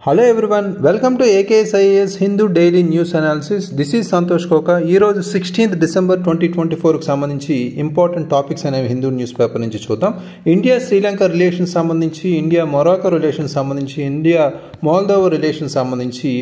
Hello everyone, welcome to AKSIAS Hindu Daily News Analysis. This is Santosh Koka. ఈ రోజు 16th December 2024 కి సంబంధించి important topics అనేవి Hindu news paper నుంచి చూద్దాం. ఇండియా శ్రీలంక రిలేషన్ సంబంధించి, ఇండియా మొరాకో రిలేషన్ సంబంధించి, ఇండియా మోల్దోవా రిలేషన్ సంబంధించి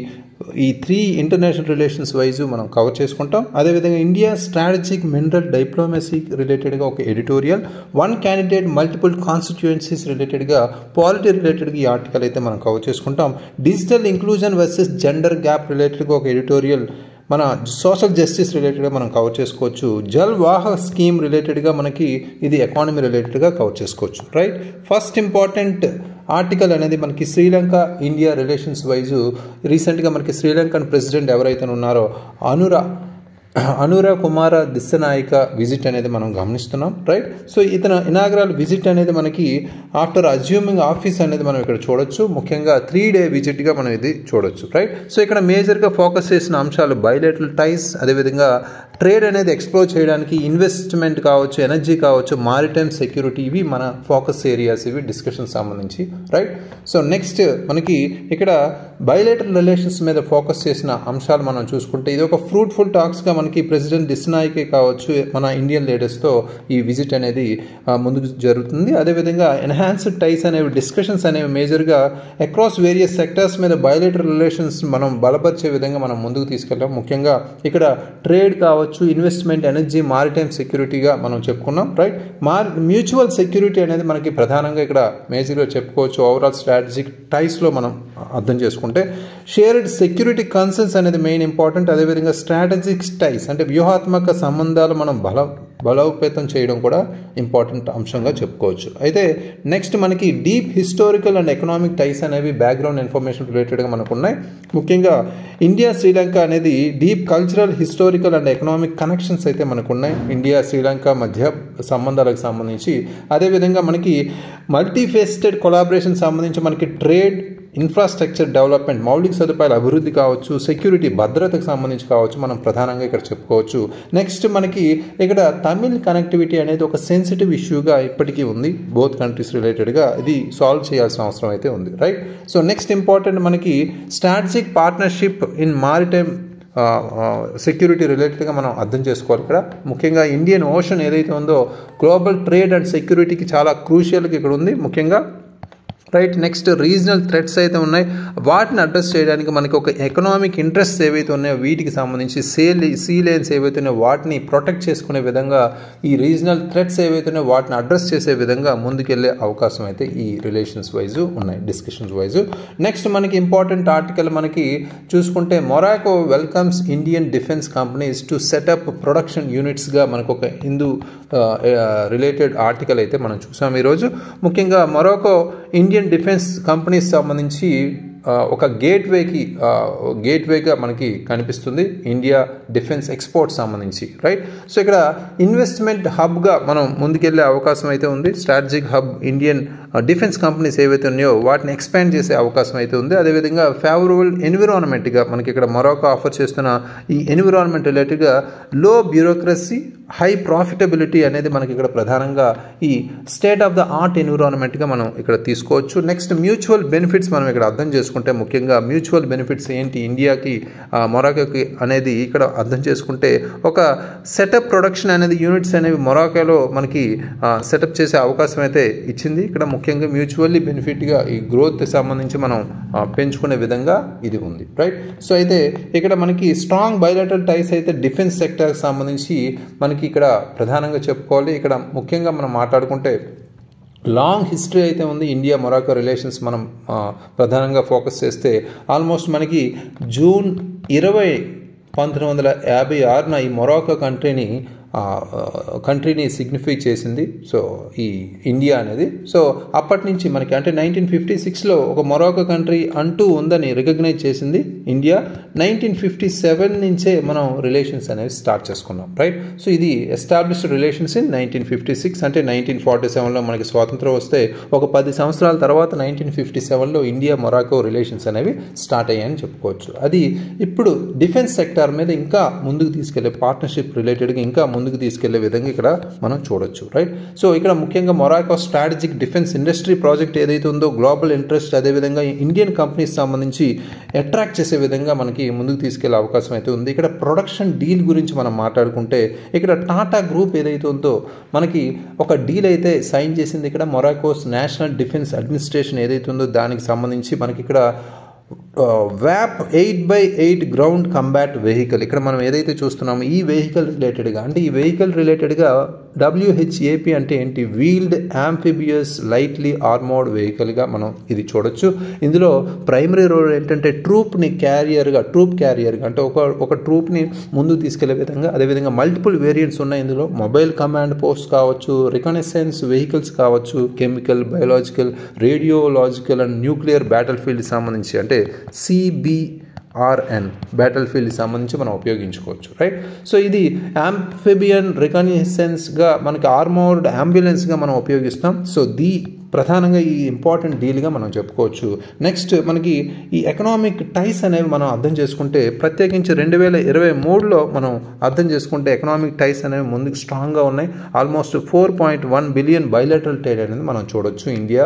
ఈ 3 ఇంటర్నేషనల్ రిలేషన్స్ వైజ్ మనం కవర్ చేసుకుంటాం. అదేవిధంగా ఇండియా స్ట్రాటజిక్ మినరల్ డిప్లొమసీ రిలేటెడ్గా ఒక ఎడిటోరియల్, 1 క్యాండిడేట్ మల్టిపుల్ కాన్స్టిట్యుయెన్సీస్ రిలేటెడ్గా పాలిటీ రిలేటెడ్గా ఈ ఆర్టికల్ అయితే మనం కవర్ చేసుకుంటాం. Digital inclusion versus gender gap రిలేటెడ్గా ఒక ఎడిటోరియల్, మన సోషల్ జస్టిస్ రిలేటెడ్గా మనం కవర్ చేసుకోవచ్చు. జల్ వాహ స్కీమ్ రిలేటెడ్గా మనకి ఇది ఎకానమీ రిలేటెడ్గా కవర్ చేసుకోవచ్చు. రైట్, ఫస్ట్ ఇంపార్టెంట్ ఆర్టికల్ అనేది మనకి శ్రీలంక ఇండియా రిలేషన్స్ వైజు రీసెంట్గా మనకి శ్రీలంకన్ ప్రెసిడెంట్ ఎవరైతే ఉన్నారో అనురా కుమార దిశనాయక విజిట్ అనేది మనం గమనిస్తున్నాం. రైట్, సో ఇతను ఇనాగ్రల్ విజిట్ అనేది మనకి ఆఫ్టర్ అజ్యూమింగ్ ఆఫీస్ అనేది మనం ఇక్కడ చూడొచ్చు. ముఖ్యంగా 3 day విజిట్గా మనం ఇది చూడొచ్చు. రైట్, సో ఇక్కడ మేజర్గా ఫోకస్ చేసిన అంశాలు బైలేటరల్ టైస్, అదేవిధంగా ట్రేడ్ అనేది ఎక్స్ప్లోర్ చేయడానికి, ఇన్వెస్ట్మెంట్ కావచ్చు, ఎనర్జీ కావచ్చు, మారిటైమ్ సెక్యూరిటీ, ఇవి మన ఫోకస్ ఏరియాస్, ఇవి డిస్కషన్ సంబంధించి. రైట్, సో నెక్స్ట్ మనకి ఇక్కడ బైలేటరల్ రిలేషన్స్ మీద ఫోకస్ చేసిన అంశాలు మనం చూసుకుంటే, ఇది ఒక ఫ్రూట్ఫుల్ టాక్స్గా మనకి ప్రెసిడెంట్ దిశనాయకే కావచ్చు, మన ఇండియన్ లీడర్స్తో ఈ విజిట్ అనేది ముందుకు జరుగుతుంది. అదేవిధంగా ఎన్హాన్స్డ్ టైస్ అనేవి డిస్కషన్స్ అనేవి మేజర్గా అక్రాస్ వేరియస్ సెక్టర్స్ మీద బైలేటరల్ రిలేషన్స్ మనం బలపరిచే విధంగా మనం ముందుకు తీసుకెళ్ళాం. ముఖ్యంగా ఇక్కడ ట్రేడ్ కావచ్చు, ఇన్వెస్ట్మెంట్, ఎనర్జీ, మారిటైమ్ సెక్యూరిటీగా మనం చెప్పుకున్నాం. రైట్, మ్యూచువల్ సెక్యూరిటీ అనేది మనకి ప్రధానంగా ఇక్కడ మేజర్గా చెప్పుకోవచ్చు. ఓవరాల్ స్ట్రాటజిక్ టైస్లో మనం అర్థం చేసుకుంటే షేర్డ్ సెక్యూరిటీ కన్సర్న్స్ అనేది మెయిన్ ఇంపార్టెంట్. అదేవిధంగా స్ట్రాటజిక్ టైస్ అంటే వ్యూహాత్మక సంబంధాలు మనం బలోపేతం చేయడం కూడా ఇంపార్టెంట్ అంశంగా చెప్పుకోవచ్చు. అయితే నెక్స్ట్ మనకి డీప్ హిస్టారికల్ అండ్ ఎకనామిక్ టైస్ అనేవి బ్యాక్గ్రౌండ్ ఇన్ఫర్మేషన్ రిలేటెడ్గా మనకు ఉన్నాయి. ముఖ్యంగా ఇండియా శ్రీలంక అనేది deep cultural, historical and economic connections అయితే మనకు ఉన్నాయి ఇండియా శ్రీలంక మధ్య సంబంధాలకు సంబంధించి. అదేవిధంగా మనకి మల్టీఫేస్టెడ్ కొలాబరేషన్ సంబంధించి మనకి ట్రేడ్, ఇన్ఫ్రాస్ట్రక్చర్ డెవలప్మెంట్, మౌలిక సదుపాయాల అభివృద్ధి కావచ్చు, సెక్యూరిటీ, భద్రతకు సంబంధించి కావచ్చు, మనం ప్రధానంగా ఇక్కడ చెప్పుకోవచ్చు. నెక్స్ట్ మనకి ఇక్కడ తమిళ్ కనెక్టివిటీ అనేది ఒక సెన్సిటివ్ ఇష్యూగా ఇప్పటికీ ఉంది బోత్ కంట్రీస్ రిలేటెడ్గా. ఇది సాల్వ్ చేయాల్సిన అవసరం అయితే ఉంది. రైట్, సో నెక్స్ట్ ఇంపార్టెంట్ మనకి strategic partnership in maritime security రిలేటెడ్గా మనం అర్థం చేసుకోవాలి. ఇక్కడ ముఖ్యంగా ఇండియన్ ఓషన్ ఏదైతే ఉందో గ్లోబల్ ట్రేడ్ అండ్ సెక్యూరిటీకి చాలా క్రూషియల్గా ఇక్కడ ఉంది ముఖ్యంగా. రైట్, నెక్స్ట్ రీజనల్ థ్రెట్స్ అయితే ఉన్నాయి, వాటిని అడ్రస్ చేయడానికి మనకి ఒక ఎకనామిక్ ఇంట్రెస్ట్ ఏవైతే ఉన్నాయో వీటికి సంబంధించి సీ లేన్స్ ఏవైతే ఉన్నాయో వాటిని ప్రొటెక్ట్ చేసుకునే విధంగా, ఈ రీజనల్ థ్రెట్స్ ఏవైతే ఉన్నాయో వాటిని అడ్రస్ చేసే విధంగా ముందుకెళ్లే అవకాశం అయితే ఈ రిలేషన్స్ వైజు ఉన్నాయి, డిస్కషన్స్ వైజు. నెక్స్ట్ మనకి ఇంపార్టెంట్ ఆర్టికల్ మనకి చూసుకుంటే Morocco welcomes Indian defence companies to setup production యూనిట్స్గా మనకు ఒక హిందూ రిలేటెడ్ ఆర్టికల్ అయితే మనం చూసాం ఈరోజు. ముఖ్యంగా మొరాకో ఇండియన్ డిఫెన్స్ కంపెనీస్ సంబంధించి ఒక గేట్వేగా మనకి కనిపిస్తుంది ఇండియా డిఫెన్స్ ఎక్స్పోర్ట్స్ సంబంధించి. రైట్, సో ఇక్కడ ఇన్వెస్ట్మెంట్ హబ్గా మనం ముందుకెళ్లే అవకాశం అయితే ఉంది. Strategic hub Indian defence companies ఏవైతే ఉన్నాయో వాటిని ఎక్స్పాండ్ చేసే అవకాశం అయితే ఉంది. అదేవిధంగా ఫేవరబుల్ ఎన్విరాన్మెంట్గా మనకి ఇక్కడ మొరాకో ఆఫర్ చేస్తున్న ఈ ఎన్విరాన్మెంట్ రిలేటెడ్గా లో బ్యూరోక్రసీ, హై ప్రాఫిటబిలిటీ అనేది మనకి ఇక్కడ ప్రధానంగా ఈ స్టేట్ ఆఫ్ ద ఆర్ట్ ఎన్విరాన్మెంట్గా మనం ఇక్కడ తీసుకోవచ్చు. నెక్స్ట్ మ్యూచువల్ బెనిఫిట్స్ మనం ఇక్కడ అర్థం చేసుకుంటే, ముఖ్యంగా మ్యూచువల్ బెనిఫిట్స్ ఏంటి ఇండియాకి మొరాకోకి అనేది ఇక్కడ అర్థం చేసుకుంటే, ఒక సెటప్ ప్రొడక్షన్ అనేది యూనిట్స్ అనేవి మొరాకోలో మనకి సెటప్ చేసే అవకాశం అయితే ఇచ్చింది. ఇక్కడ ముఖ్యంగా మ్యూచువల్లీ బెనిఫిట్గా ఈ గ్రోత్ సంబంధించి మనం పెంచుకునే విధంగా ఇది ఉంది. రైట్, సో అయితే ఇక్కడ మనకి స్ట్రాంగ్ బైలేటరల్ టైస్ అయితే డిఫెన్స్ సెక్టర్కి సంబంధించి మనకి ఇక్కడ ప్రధానంగా చెప్పుకోవాలి. ఇక్కడ ముఖ్యంగా మనం మాట్లాడుకుంటే లాంగ్ హిస్టరీ అయితే ఉంది ఇండియా మొరాకో రిలేషన్స్. మనం ప్రధానంగా ఫోకస్ చేస్తే ఆల్మోస్ట్ మనకి జూన్ 20, 1956 ఈ మొరాకో కంట్రీని సిగ్నిఫై చేసింది. సో ఈ ఇండియా అనేది, సో అప్పటి నుంచి మనకి అంటే 1956లో ఒక మొరాకో కంట్రీ అంటూ ఉందని రికగ్నైజ్ చేసింది ఇండియా. 1957 నుంచే మనం రిలేషన్స్ అనేవి స్టార్ట్ చేసుకున్నాం. రైట్, సో ఇది ఎస్టాబ్లిష్డ్ రిలేషన్స్ ఇన్ 1956. అంటే 1947లో మనకి స్వాతంత్రం వస్తే ఒక 10 సంవత్సరాల తర్వాత 1957లో ఇండియా మొరాకో రిలేషన్స్ అనేవి స్టార్ట్ అయ్యాయని చెప్పుకోవచ్చు. అది ఇప్పుడు డిఫెన్స్ సెక్టార్ మీద ఇంకా ముందుకు తీసుకెళ్లే పార్ట్నర్షిప్ రిలేటెడ్గా ఇంకా ముందుకు తీసుకెళ్లే విధంగా ఇక్కడ మనం చూడొచ్చు, రైట్. సో ఇక్కడ ముఖ్యంగా Morocco strategic defence industry project ఏదైతే ఉందో గ్లోబల్ ఇంట్రెస్ట్, అదేవిధంగా ఇండియన్ కంపెనీస్ సంబంధించి అట్రాక్ట్ చేసే విధంగా మనకి ముందుకు తీసుకెళ్లే అవకాశం అయితే ఉంది. ఇక్కడ ప్రొడక్షన్ డీల్ గురించి మనం మాట్లాడుకుంటే ఇక్కడ టాటా గ్రూప్ ఏదైతే ఉందో మనకి ఒక డీల్ అయితే సైన్ చేసింది. ఇక్కడ మొరాకోస్ నేషనల్ డిఫెన్స్ అడ్మినిస్ట్రేషన్ ఏదైతే ఉందో దానికి సంబంధించి మనకి ఇక్కడ వ్యాప్ 8x8 గ్రౌండ్ కంబాట్ వెహికల్, ఇక్కడ మనం ఏదైతే చూస్తున్నామో ఈ వెహికల్ రిలేటెడ్గా, అంటే ఈ వెహికల్ రిలేటెడ్గా WHAP అంటే ఏంటి, వీల్డ్ యాంఫిబియస్ లైట్లీ ఆర్మోర్డ్ వెహికల్గా మనం ఇది చూడొచ్చు. ఇందులో ప్రైమరీ రోల్ ఏంటంటే ట్రూప్ క్యారియర్గా అంటే ఒక ట్రూప్ని ముందుకు తీసుకెళ్లే విధంగా, అదేవిధంగా మల్టిపుల్ వేరియంట్స్ ఉన్నాయి. ఇందులో మొబైల్ కమాండ్ పోస్ట్ కావచ్చు, రికనెసెన్స్ వెహికల్స్ కావచ్చు, chemical, biological, radiological and nuclear battle field సంబంధించి అంటే CBRN బ్యాటిల్ ఫీల్డ్ సంబంధించి మనం ఉపయోగించుకోవచ్చు, రైట్. సో ఇది యాంఫిబియన్ రికనెసెన్స్గా మనకి ఆర్మోర్డ్ అంబులెన్స్గా మనం ఉపయోగిస్తాం. సో ప్రధానంగా ఈ ఇంపార్టెంట్ డీల్గా మనం చెప్పుకోవచ్చు. నెక్స్ట్ మనకి ఈ ఎకనామిక్ టైస్ అనేవి మనం అర్థం చేసుకుంటే, ప్రత్యేకించి 2023లో మనం అర్థం చేసుకుంటే ఎకనామిక్ టైస్ అనేవి ముందుకు స్ట్రాంగ్గా ఉన్నాయి. ఆల్మోస్ట్ 4.1 బిలియన్ బైలాటరల్ ట్రేడ్ అనేది మనం చూడొచ్చు ఇండియా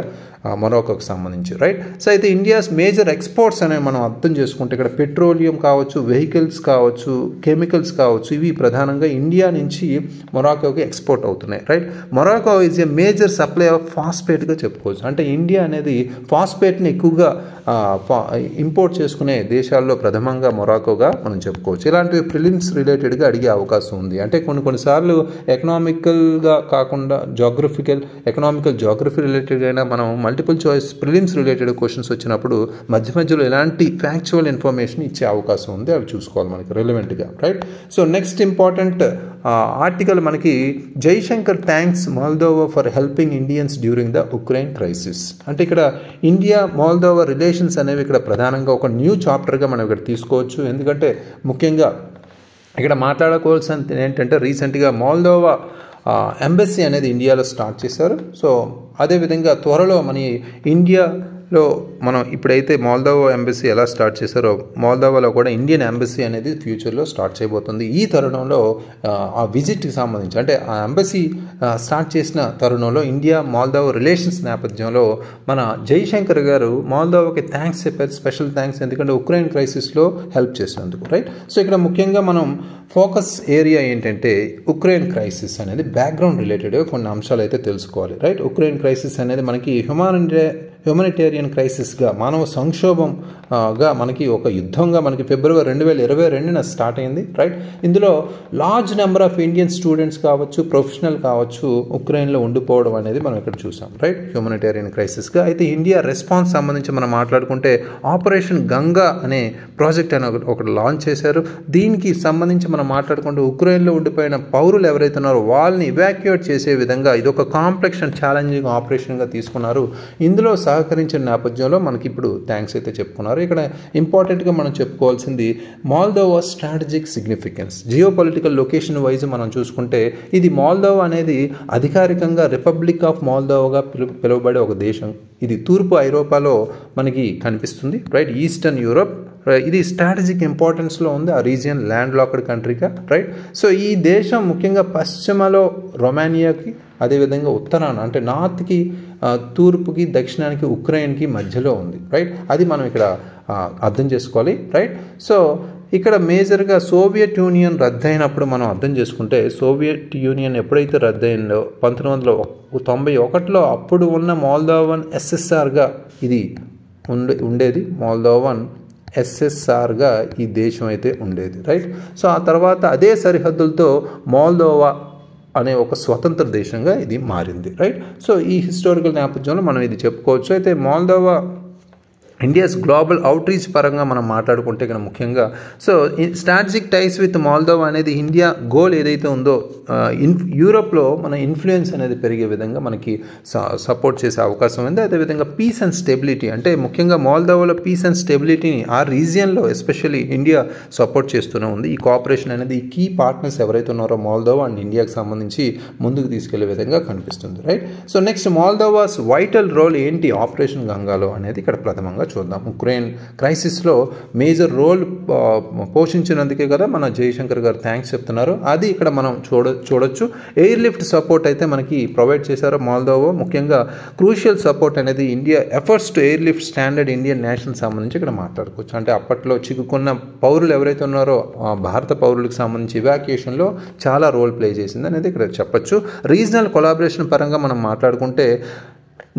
మొరాకోకి సంబంధించి, రైట్. సో అయితే ఇండియాస్ మేజర్ ఎక్స్పోర్ట్స్ అనేవి మనం అర్థం చేసుకుంటే ఇక్కడ పెట్రోలియం కావచ్చు, వెహికల్స్ కావచ్చు, కెమికల్స్ కావచ్చు, ఇవి ప్రధానంగా ఇండియా నుంచి మొరాకోకి ఎక్స్పోర్ట్ అవుతున్నాయి, right. Morocco is a major supply of ఫాస్ఫేట్గా చెప్పుకోవచ్చు. అంటే ఇండియా అనేది ఫాస్ఫేట్ని ఎక్కువగా ఇంపోర్ట్ చేసుకునే దేశాల్లో ప్రథమంగా మొరాకోగా మనం చెప్పుకోవచ్చు. ఇలాంటివి ప్రిలిమ్స్ రిలేటెడ్గా అడిగే అవకాశం ఉంది. అంటే కొన్నిసార్లు ఎకనామికల్గా కాకుండా జాగ్రఫీ రిలేటెడ్గా అయినా మనం multiple choice prelims related questions వచ్చినప్పుడు మధ్యలో ఎలాంటి ఫ్యాక్చువల్ ఇన్ఫర్మేషన్ ఇచ్చే అవకాశం ఉంది, అవి చూసుకోవాలి మనకి రెలవెంట్గా, right. So next important article మనకి Jaishankar thanks Moldova for helping Indians during the Ukraine crisis. అంటే ఇక్కడ ఇండియా మోల్దోవా రిలేషన్స్ అనేవి ఇక్కడ ప్రధానంగా ఒక న్యూ చాప్టర్గా మనం ఇక్కడ తీసుకోవచ్చు. ఎందుకంటే ముఖ్యంగా ఇక్కడ మాట్లాడుకోవాల్సింది ఏంటంటే రీసెంట్గా మోల్దోవా ఎంబసీ అనేది ఇండియాలో స్టార్ట్ చేశారు. సో అదేవిధంగా త్వరలో మన ఇండియాలో మనం ఇప్పుడైతే మోల్దోవా ఎంబసీ ఎలా స్టార్ట్ చేశారో మోల్దోవాలో కూడా ఇండియన్ ఎంబసీ అనేది ఫ్యూచర్లో స్టార్ట్ చేయబోతుంది. ఈ తరుణంలో ఆ విజిట్కి సంబంధించి అంటే ఆ ఎంబసీ స్టార్ట్ చేసిన తరుణంలో ఇండియా మోల్దోవా రిలేషన్స్ నేపథ్యంలో మన జైశంకర్ గారు మోల్దోవాకి థ్యాంక్స్ చెప్పారు, స్పెషల్ థ్యాంక్స్, ఎందుకంటే ఉక్రెయిన్ క్రైసిస్లో హెల్ప్ చేసినందుకు, రైట్. సో ఇక్కడ ముఖ్యంగా మనం ఫోకస్ ఏరియా ఏంటంటే ఉక్రెయిన్ క్రైసిస్ అనేది బ్యాక్గ్రౌండ్ రిలేటెడ్గా కొన్ని అంశాలు అయితే తెలుసుకోవాలి, రైట్. ఉక్రెయిన్ క్రైసిస్ అనేది మనకి హ్యూమనిటేరియన్ క్రైసిస్గా, మానవ సంక్షోభంగా మనకి ఒక యుద్ధంగా మనకి ఫిబ్రవరి 2022 స్టార్ట్ అయింది, రైట్. ఇందులో large number of Indian students కావచ్చు, ప్రొఫెషనల్ కావచ్చు, ఉక్రెయిన్లో ఉండిపోవడం అనేది మనం ఇక్కడ చూసాం, రైట్, హ్యూమనిటేరియన్ క్రైసిస్గా. అయితే ఇండియా రెస్పాన్స్ సంబంధించి మనం మాట్లాడుకుంటే ఆపరేషన్ గంగా అనే ప్రాజెక్ట్ అని ఒకటి లాంచ్ చేశారు. దీనికి సంబంధించి మనం మాట్లాడుకుంటే ఉక్రెయిన్లో ఉండిపోయిన పౌరులు ఎవరైతే ఉన్నారో వాళ్ళని ఇవాక్యుయేట్ చేసే విధంగా ఇది ఒక కాంప్లెక్స్ అండ్ ఛాలెంజింగ్ ఆపరేషన్గా తీసుకున్నారు. ఇందులో సహకరించిన నేపథ్యంలో మనకి ఇప్పుడు థ్యాంక్స్ అయితే చెప్పుకున్నారు. ఇక్కడ ఇంపార్టెంట్గా మనం చెప్పుకోవాల్సింది Moldova strategic significance. Geo political location wise మనం చూసుకుంటే ఇది మోల్దోవా అనేది అధికారికంగా రిపబ్లిక్ ఆఫ్ మోల్దోవాగా పిలువబడే ఒక దేశం. ఇది తూర్పు ఐరోపాలో మనకి కనిపిస్తుంది, రైట్, ఈస్టర్న్ యూరోప్. ఇది స్ట్రాటజిక్ ఇంపార్టెన్స్లో ఉంది ఆ రీజియన్, ల్యాండ్ లాక్డ్ కంట్రీగా, రైట్. సో ఈ దేశం ముఖ్యంగా పశ్చిమలో రొమానియాకి, అదేవిధంగా ఉత్తరాన అంటే నార్త్కి, తూర్పుకి, దక్షిణానికి, ఉక్రెయిన్కి మధ్యలో ఉంది, రైట్. అది మనం ఇక్కడ అర్థం చేసుకోవాలి, రైట్. సో ఇక్కడ మేజర్గా సోవియట్ యూనియన్ రద్దయినప్పుడు మనం అర్థం చేసుకుంటే సోవియట్ యూనియన్ ఎప్పుడైతే రద్దయిందో 1991లో అప్పుడు ఉన్న మోల్దోవన్ ఎస్ఎస్ఆర్గా ఇది ఉండేది. మోల్దోవన్ ఎస్ఎస్ఆర్గా ఈ దేశం అయితే ఉండేది, రైట్. సో ఆ తర్వాత అదే సరిహద్దులతో మోల్దోవా అనే ఒక స్వతంత్ర దేశంగా ఇది మారింది, రైట్. సో ఈ హిస్టారికల్ నేపథ్యంలో మనం ఇది చెప్పుకోవచ్చు. అయితే మోల్దోవా ఇండియాస్ గ్లోబల్ అవుట్రీచ్ పరంగా మనం మాట్లాడుకుంటే ఇక్కడ ముఖ్యంగా so strategic ties with Moldova అనేది ఇండియా గోల్ ఏదైతే ఉందో యూరోప్లో మన ఇన్ఫ్లుయెన్స్ అనేది పెరిగే విధంగా మనకి సపోర్ట్ చేసే అవకాశం ఉంది. అదేవిధంగా పీస్ అండ్ స్టెబిలిటీ, అంటే ముఖ్యంగా మోల్దోవాలో పీస్ అండ్ స్టెబిలిటీని ఆ రీజియన్లో ఎస్పెషల్లీ ఇండియా సపోర్ట్ చేస్తూనే ఉంది. ఈ కోఆపరేషన్ అనేది ఈ కీ పార్ట్నర్స్ ఎవరైతే ఉన్నారో మోల్దోవా అండ్ ఇండియాకి సంబంధించి ముందుకు తీసుకెళ్లే విధంగా కనిపిస్తుంది, right. So next Moldova's vital role ఏంటి ఆపరేషన్ గంగాలో అనేది ఇక్కడ ప్రథమంగా చూద్దాం. ఉక్రెయిన్ క్రైసిస్లో మేజర్ రోల్ పోషించినందుకే కదా మన జయశంకర్ గారు థ్యాంక్స్ చెప్తున్నారు. అది ఇక్కడ మనం చూడొచ్చు. ఎయిర్ లిఫ్ట్ సపోర్ట్ అయితే మనకి ప్రొవైడ్ చేశారు మోల్దోవా. ముఖ్యంగా క్రూషియల్ సపోర్ట్ అనేది India efforts to air lift standard Indian national సంబంధించి ఇక్కడ మాట్లాడుకోవచ్చు. అంటే అప్పట్లో చిక్కుకున్న పౌరులు ఎవరైతే ఉన్నారో భారత పౌరులకు సంబంధించి ఇవాక్యుయేషన్లో చాలా రోల్ ప్లే చేసింది అనేది ఇక్కడ చెప్పొచ్చు. రీజనల్ కొలాబరేషన్ పరంగా మనం మాట్లాడుకుంటే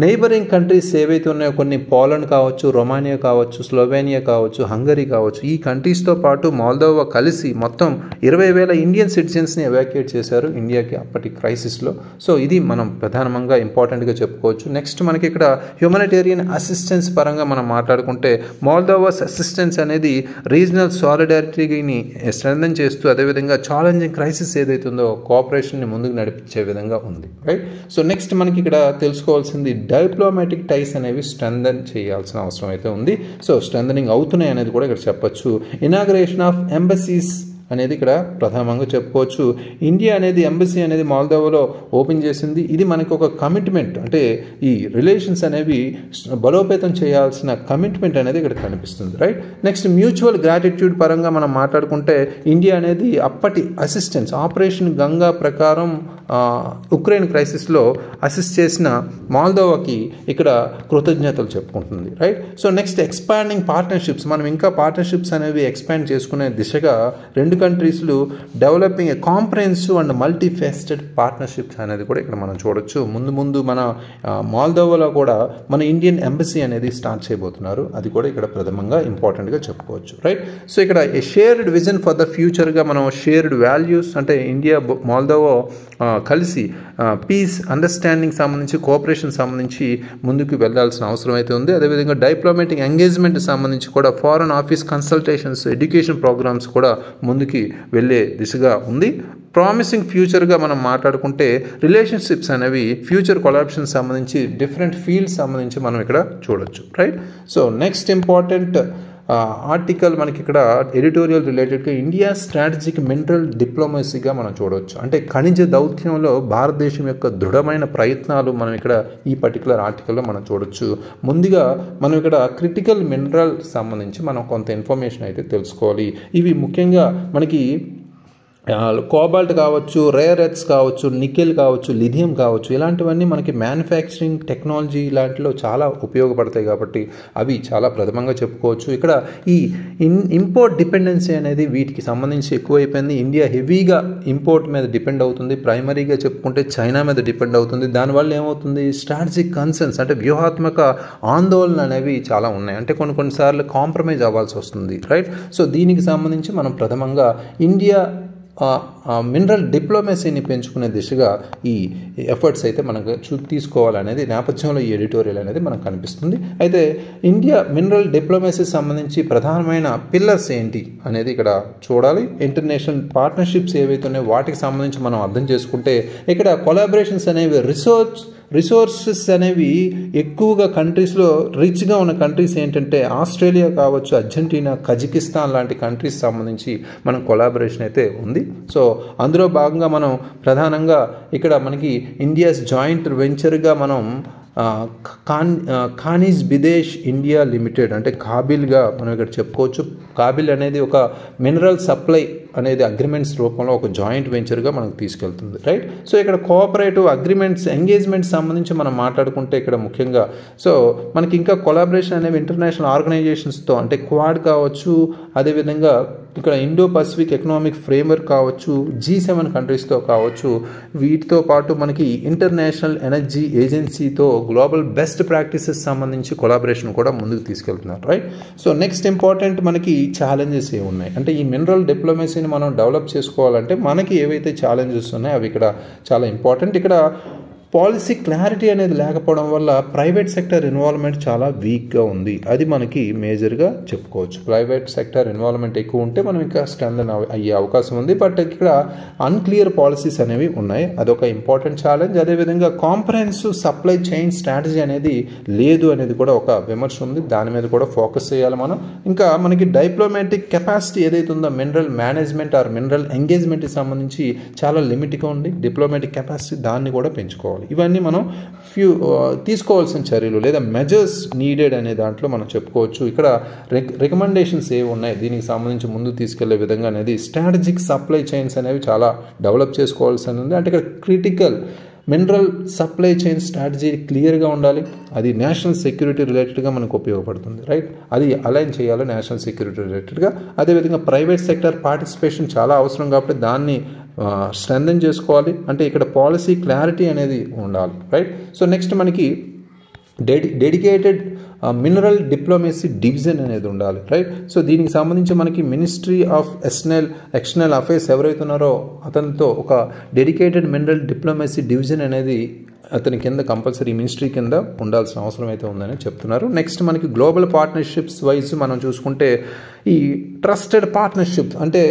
నైబరింగ్ కంట్రీస్ ఏవైతే ఉన్నాయో కొన్ని పోలాండ్ కావచ్చు, రొమానియా కావచ్చు, స్లోవేనియా కావచ్చు, హంగరీ కావచ్చు, ఈ కంట్రీస్తో పాటు మోల్దోవా కలిసి మొత్తం 20,000 ఇండియన్ సిటిజన్స్ని ఎవాక్యుయేట్ చేశారు ఇండియాకి అప్పటి క్రైసిస్లో. సో ఇది మనం ప్రధానంగా ఇంపార్టెంట్గా చెప్పుకోవచ్చు. నెక్స్ట్ మనకి ఇక్కడ హ్యూమనిటేరియన్ అసిస్టెన్స్ పరంగా మనం మాట్లాడుకుంటే మోల్దోవాస్ అసిస్టెన్స్ అనేది రీజనల్ సాలిడారిటీని స్ట్రెంథెన్ చేస్తూ అదేవిధంగా ఛాలెంజింగ్ క్రైసిస్ ఏదైతే ఉందో కోఆపరేషన్ని ముందుకు నడిపించే విధంగా ఉంది. రైట్. సో నెక్స్ట్ మనకి ఇక్కడ తెలుసుకోవాల్సింది డిప్లొమాటిక్ టైస్ అనేవి స్ట్రెంథెన్ చేయాల్సిన అవసరం అయితే ఉంది. సో స్ట్రెంథనింగ్ అవుతున్నాయి అనేది కూడా ఇక్కడ చెప్పొచ్చు. ఇనాగ్రేషన్ ఆఫ్ ఎంబసీస్ అనేది ఇక్కడ ప్రధానంగా చెప్పుకోవచ్చు. ఇండియా అనేది ఎంబసీ అనేది మోల్దోవాలో ఓపెన్ చేసింది. ఇది మనకు ఒక కమిట్మెంట్, అంటే ఈ రిలేషన్స్ అనేవి బలోపేతం చేయాల్సిన కమిట్మెంట్ అనేది ఇక్కడ కనిపిస్తుంది. రైట్. నెక్స్ట్ మ్యూచువల్ గ్రాటిట్యూడ్ పరంగా మనం మాట్లాడుకుంటే ఇండియా అనేది అప్పటి అసిస్టెన్స్ ఆపరేషన్ గంగా ప్రకారం ఉక్రెయిన్ క్రైసిస్లో అసిస్ట్ చేసిన మోల్దోవాకి ఇక్కడ కృతజ్ఞతలు చెప్పుకుంటుంది. Right. So next expanding partnerships, మనం ఇంకా పార్ట్నర్షిప్స్ అనేవి ఎక్స్పాండ్ చేసుకునే దిశగా రెండు కంట్రీస్లు developing a comprehensive and multifaceted partnerships అనేది కూడా ఇక్కడ మనం చూడొచ్చు. ముందు మన మోల్దోవాలో కూడా మన ఇండియన్ ఎంబసీ అనేది స్టార్ట్ చేయబోతున్నారు. అది కూడా ఇక్కడ ప్రథమంగా ఇంపార్టెంట్గా చెప్పుకోవచ్చు. రైట్. సో ఇక్కడ ఏ షేర్డ్ విజన్ ఫర్ ద ఫ్యూచర్గా మనం షేర్డ్ వాల్యూస్, అంటే ఇండియా మోల్దోవా కలిసి పీస్ అండర్స్టాండింగ్ సంబంధించి కోఆపరేషన్ సంబంధించి ముందుకు వెళ్లాల్సిన అవసరం అయితే ఉంది. అదేవిధంగా డిప్లొమాటిక్ ఎంగేజ్మెంట్ సంబంధించి కూడా foreign office consultations, education programmes కూడా ముందుకి వెళ్ళే దిశగా ఉంది. ప్రామిసింగ్ ఫ్యూచర్గా మనం మాట్లాడుకుంటే రిలేషన్షిప్స్ అనేవి ఫ్యూచర్ కొలాబరేషన్ సంబంధించి డిఫరెంట్ ఫీల్డ్స్ సంబంధించి మనం ఇక్కడ చూడొచ్చు. Right. So next important article మనకి ఇక్కడ ఎడిటోరియల్ రిలేటెడ్గా ఇండియా స్ట్రాటజిక్ మినరల్ డిప్లొమసీగా మనం చూడవచ్చు. అంటే ఖనిజ దౌత్యంలో భారతదేశం యొక్క దృఢమైన ప్రయత్నాలు మనం ఇక్కడ ఈ పర్టికులర్ ఆర్టికల్లో మనం చూడొచ్చు. ముందుగా మనం ఇక్కడ క్రిటికల్ మినరల్ సంబంధించి మనం కొంత ఇన్ఫర్మేషన్ అయితే తెలుసుకోవాలి. ఇవి ముఖ్యంగా మనకి కోబాల్ట్ కావచ్చు, రేర్ ఎర్త్స్ కావచ్చు, నికెల్ కావచ్చు, లిథియం కావచ్చు, ఇలాంటివన్నీ మనకి మ్యానుఫ్యాక్చరింగ్ టెక్నాలజీ ఇలాంటిలో చాలా ఉపయోగపడతాయి కాబట్టి అవి చాలా ప్రథమంగా చెప్పుకోవచ్చు. ఇక్కడ ఈ ఇంపోర్ట్ డిపెండెన్సీ అనేది వీటికి సంబంధించి ఎక్కువైపోయింది. ఇండియా హెవీగా ఇంపోర్ట్ మీద డిపెండ్ అవుతుంది. ప్రైమరీగా చెప్పుకుంటే చైనా మీద డిపెండ్ అవుతుంది. దానివల్ల ఏమవుతుంది, స్ట్రాటజిక్ కన్సర్న్స్ అంటే వ్యూహాత్మక ఆందోళన అనేవి చాలా ఉన్నాయి. అంటే కొన్నిసార్లు కాంప్రమైజ్ అవ్వాల్సి వస్తుంది. రైట్. సో దీనికి సంబంధించి మనం ప్రథమంగా ఇండియా మినరల్ డిప్లొమసీని పెంచుకునే దిశగా ఈ ఎఫర్ట్స్ అయితే మనకు తీసుకోవాలనేది నేపథ్యంలో ఈ ఎడిటోరియల్ అనేది మనకు కనిపిస్తుంది. అయితే ఇండియా మినరల్ డిప్లొమసీ సంబంధించి ప్రధానమైన పిల్లర్స్ ఏంటి అనేది ఇక్కడ చూడాలి. ఇంటర్నేషనల్ పార్ట్నర్షిప్స్ ఏవైతే ఉన్నాయో వాటికి సంబంధించి మనం అర్థం చేసుకుంటే ఇక్కడ కొలాబరేషన్స్ అనేవి రిసోర్సెస్ అనేవి ఎక్కువగా కంట్రీస్లో రిచ్గా ఉన్న కంట్రీస్ ఏంటంటే ఆస్ట్రేలియా కావచ్చు, అర్జెంటీనా, కజకిస్తాన్ లాంటి కంట్రీస్ సంబంధించి మనం కొలాబరేషన్ అయితే ఉంది. సో అందులో భాగంగా మనం ప్రధానంగా ఇక్కడ మనకి ఇండియాస్ జాయింట్ వెంచర్గా మనం ఖనిజ్ బిదేశ్ ఇండియా లిమిటెడ్ అంటే కాబిల్గా మనం ఇక్కడ చెప్పుకోవచ్చు. కాబిల్ అనేది ఒక మినరల్ సప్లై అనేది అగ్రిమెంట్స్ రూపంలో ఒక జాయింట్ వెంచర్గా మనకు తీసుకెళ్తుంది. రైట్. సో ఇక్కడ కోఆపరేటివ్ అగ్రిమెంట్స్ ఎంగేజ్మెంట్స్ సంబంధించి మనం మాట్లాడుకుంటే ఇక్కడ ముఖ్యంగా సో మనకి ఇంకా కొలాబరేషన్ అనేవి ఇంటర్నేషనల్ ఆర్గనైజేషన్స్తో అంటే క్వాడ్ కావచ్చు, అదేవిధంగా ఇక్కడ ఇండో పసిఫిక్ ఎకనామిక్ ఫ్రేమ్వర్క్ కావచ్చు, G7 కంట్రీస్తో కావచ్చు, వీటితో పాటు మనకి ఇంటర్నేషనల్ ఎనర్జీ ఏజెన్సీతో గ్లోబల్ బెస్ట్ ప్రాక్టీసెస్ సంబంధించి కొలాబరేషన్ కూడా ముందుకు తీసుకెళ్తున్నారు. రైట్. సో నెక్స్ట్ ఇంపార్టెంట్ మనకి ఛాలెంజెస్ ఏమున్నాయి అంటే ఈ మినరల్ డిప్లొమసీని మనం డెవలప్ చేసుకోవాలంటే మనకి ఏవైతే ఛాలెంజెస్ ఉన్నాయో అవి ఇక్కడ చాలా ఇంపార్టెంట్. ఇక్కడ పాలసీ క్లారిటీ అనేది లేకపోవడం వల్ల ప్రైవేట్ సెక్టర్ ఇన్వాల్వ్మెంట్ చాలా వీక్గా ఉంది. అది మనకి మేజర్గా చెప్పుకోవచ్చు. ప్రైవేట్ సెక్టర్ ఇన్వాల్వ్మెంట్ ఎక్కువ ఉంటే మనం ఇంకా స్ట్రెంథెన్ అయ్యే అవకాశం ఉంది. బట్ ఇక్కడ అన్క్లియర్ పాలసీస్ అనేవి ఉన్నాయి. అదొక ఇంపార్టెంట్ ఛాలెంజ్. అదేవిధంగా కాంప్రహెన్సివ్ సప్లై చైన్ స్ట్రాటజీ అనేది లేదు అనేది కూడా ఒక విమర్శ ఉంది. దాని మీద కూడా ఫోకస్ చేయాలి మనం. ఇంకా మనకి డిప్లొమాటిక్ కెపాసిటీ ఏదైతే ఉందో మినరల్ మేనేజ్మెంట్ ఆర్ మినరల్ ఎంగేజ్మెంట్కి సంబంధించి చాలా లిమిట్గా ఉంది. డిప్లొమాటిక్ కెపాసిటీ దాన్ని కూడా పెంచుకోవాలి. చేసుకోవాలి. ఇవన్నీ మనం తీసుకోవాల్సిన చర్యలు లేదా మెజర్స్ నీడెడ్ అనే దాంట్లో మనం చెప్పుకోవచ్చు. ఇక్కడ రికమెండేషన్స్ ఏవి ఉన్నాయి దీనికి సంబంధించి ముందు తీసుకెళ్లే విధంగా అనేది స్ట్రాటజిక్ సప్లై చైన్స్ అనేవి చాలా డెవలప్ చేసుకోవాల్సి ఉంది. అంటే ఇక్కడ critical mineral supply chain strategy క్లియర్గా ఉండాలి. అది నేషనల్ సెక్యూరిటీ రిలేటెడ్గా మనకు ఉపయోగపడుతుంది, రైట్? అది అలైన్ చేయాలి నేషనల్ సెక్యూరిటీ రిలేటెడ్గా. అదేవిధంగా ప్రైవేట్ సెక్టర్ పార్టిసిపేషన్ చాలా అవసరం కాబట్టి దాన్ని స్ట్రెంథెన్ చేసుకోవాలి. అంటే ఇక్కడ పాలసీ క్లారిటీ అనేది ఉండాలి, రైట్? సో నెక్స్ట్ మనకి డెడికేటెడ్ మినరల్ డిప్లొమసీ డివిజన్ అనేది ఉండాలి, రైట్? సో దీనికి సంబంధించి మనకి మినిస్ట్రీ ఆఫ్ ఎక్స్టర్నల్ అఫైర్స్ ఎవరైతే ఉన్నారో అతనితో ఒక డెడికేటెడ్ మినరల్ డిప్లొమసీ డివిజన్ అనేది అతని కింద కంపల్సరీ మినిస్ట్రీ కింద ఉండాల్సిన అవసరం అయితే ఉందని చెప్తున్నారు. నెక్స్ట్ మనకి గ్లోబల్ పార్ట్నర్షిప్స్ వైజ్ మనం చూసుకుంటే ఈ ట్రస్టెడ్ పార్ట్నర్షిప్ అంటే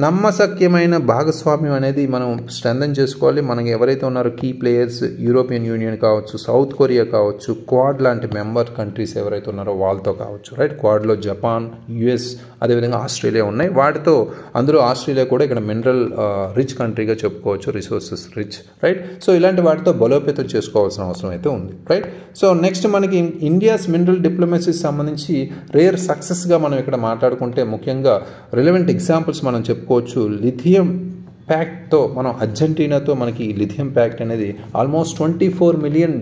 నమ్మశక్యమైన భాగస్వామ్యం అనేది మనం స్ట్రెంథెన్ చేసుకోవాలి. మనకి ఎవరైతే ఉన్నారో కీ ప్లేయర్స్ యూరోపియన్ యూనియన్ కావచ్చు, సౌత్ కొరియా కావచ్చు, క్వాడ్ లాంటి మెంబర్ కంట్రీస్ ఎవరైతే ఉన్నారో వాళ్ళతో కావచ్చు, రైట్? క్వాడ్లో జపాన్, యుఎస్, అదేవిధంగా ఆస్ట్రేలియా ఉన్నాయి. వాటితో అందులో ఆస్ట్రేలియా కూడా ఇక్కడ మినరల్ రిచ్ కంట్రీగా చెప్పుకోవచ్చు, రిసోర్సెస్ రిచ్, రైట్? సో ఇలాంటి వాటితో బలోపేతం చేసుకోవాల్సిన అవసరం అయితే ఉంది, రైట్? సో నెక్స్ట్ మనకి ఇండియాస్ మినరల్ డిప్లొమసీకి సంబంధించి రేర్ సక్సెస్గా మనం ఇక్కడ మాట్లాడుకుంటే ముఖ్యంగా రిలవెంట్ ఎగ్జాంపుల్స్ మనం చెప్పుకోవచ్చు. లిథియం ప్యాక్ట్తో మనం అర్జెంటీనాతో మనకి లిథియం ప్యాక్ట్ అనేది ఆల్మోస్ట్ $24 మిలియన్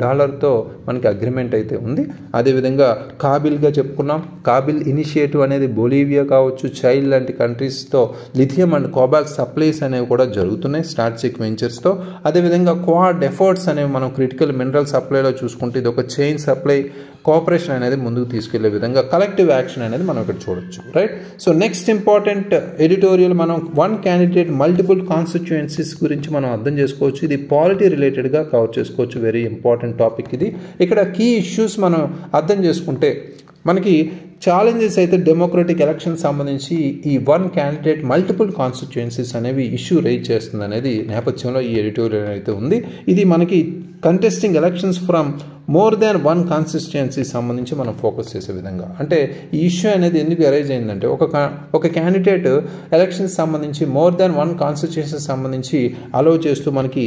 మనకి అగ్రిమెంట్ అయితే ఉంది. అదేవిధంగా కాబిల్గా చెప్పుకున్నాం. కాబిల్ ఇనిషియేటివ్ అనేది బొలీవియా కావచ్చు, చైల్డ్ లాంటి కంట్రీస్తో లిథియం అండ్ కోబాల్ట్ సప్లైస్ అనేవి కూడా జరుగుతున్నాయి స్ట్రాటజిక్ వెంచర్స్తో. అదేవిధంగా క్వాడ్ ఎఫర్ట్స్ అనేవి మనం క్రిటికల్ మినరల్ సప్లైలో చూసుకుంటే ఇది ఒక చైన్ సప్లై కోఆపరేషన్ అనేది ముందుకు తీసుకెళ్లే విధంగా కలెక్టివ్ యాక్షన్ అనేది మనం ఇక్కడ చూడొచ్చు, right? So next important editorial మనం వన్ క్యాండిడేట్ మల్టిపుల్ కాన్స్టిట్యుయెన్సీస్ గురించి మనం అర్థం చేసుకోవచ్చు. ఇది పాలిటీ రిలేటెడ్గా కవర్ చేసుకోవచ్చు. వెరీ ఇంపార్టెంట్ టాపిక్ ఇది. ఇక్కడ కీ ఇష్యూస్ మనం అర్థం చేసుకుంటే మనకి ఛాలెంజెస్ అయితే డెమోక్రటిక్ ఎలక్షన్ సంబంధించి ఈ వన్ క్యాండిడేట్ మల్టిపుల్ కాన్స్టిట్యుయెన్సీస్ అనేవి ఇష్యూ రైజ్ చేస్తుంది అనేది నేపథ్యంలో ఈ ఎడిటోరియల్ అయితే ఉంది. ఇది మనకి contesting elections from more than one constituency సంబంధించి మనం ఫోకస్ చేసే విధంగా. అంటే ఈ ఇష్యూ అనేది ఎందుకు అరైజ్ అయిందంటే ఒక క్యాండిడేట్ ఎలక్షన్స్ సంబంధించి మోర్ దాన్ వన్ కాన్స్టిట్యుయెన్సీ సంబంధించి అలౌ చేస్తూ మనకి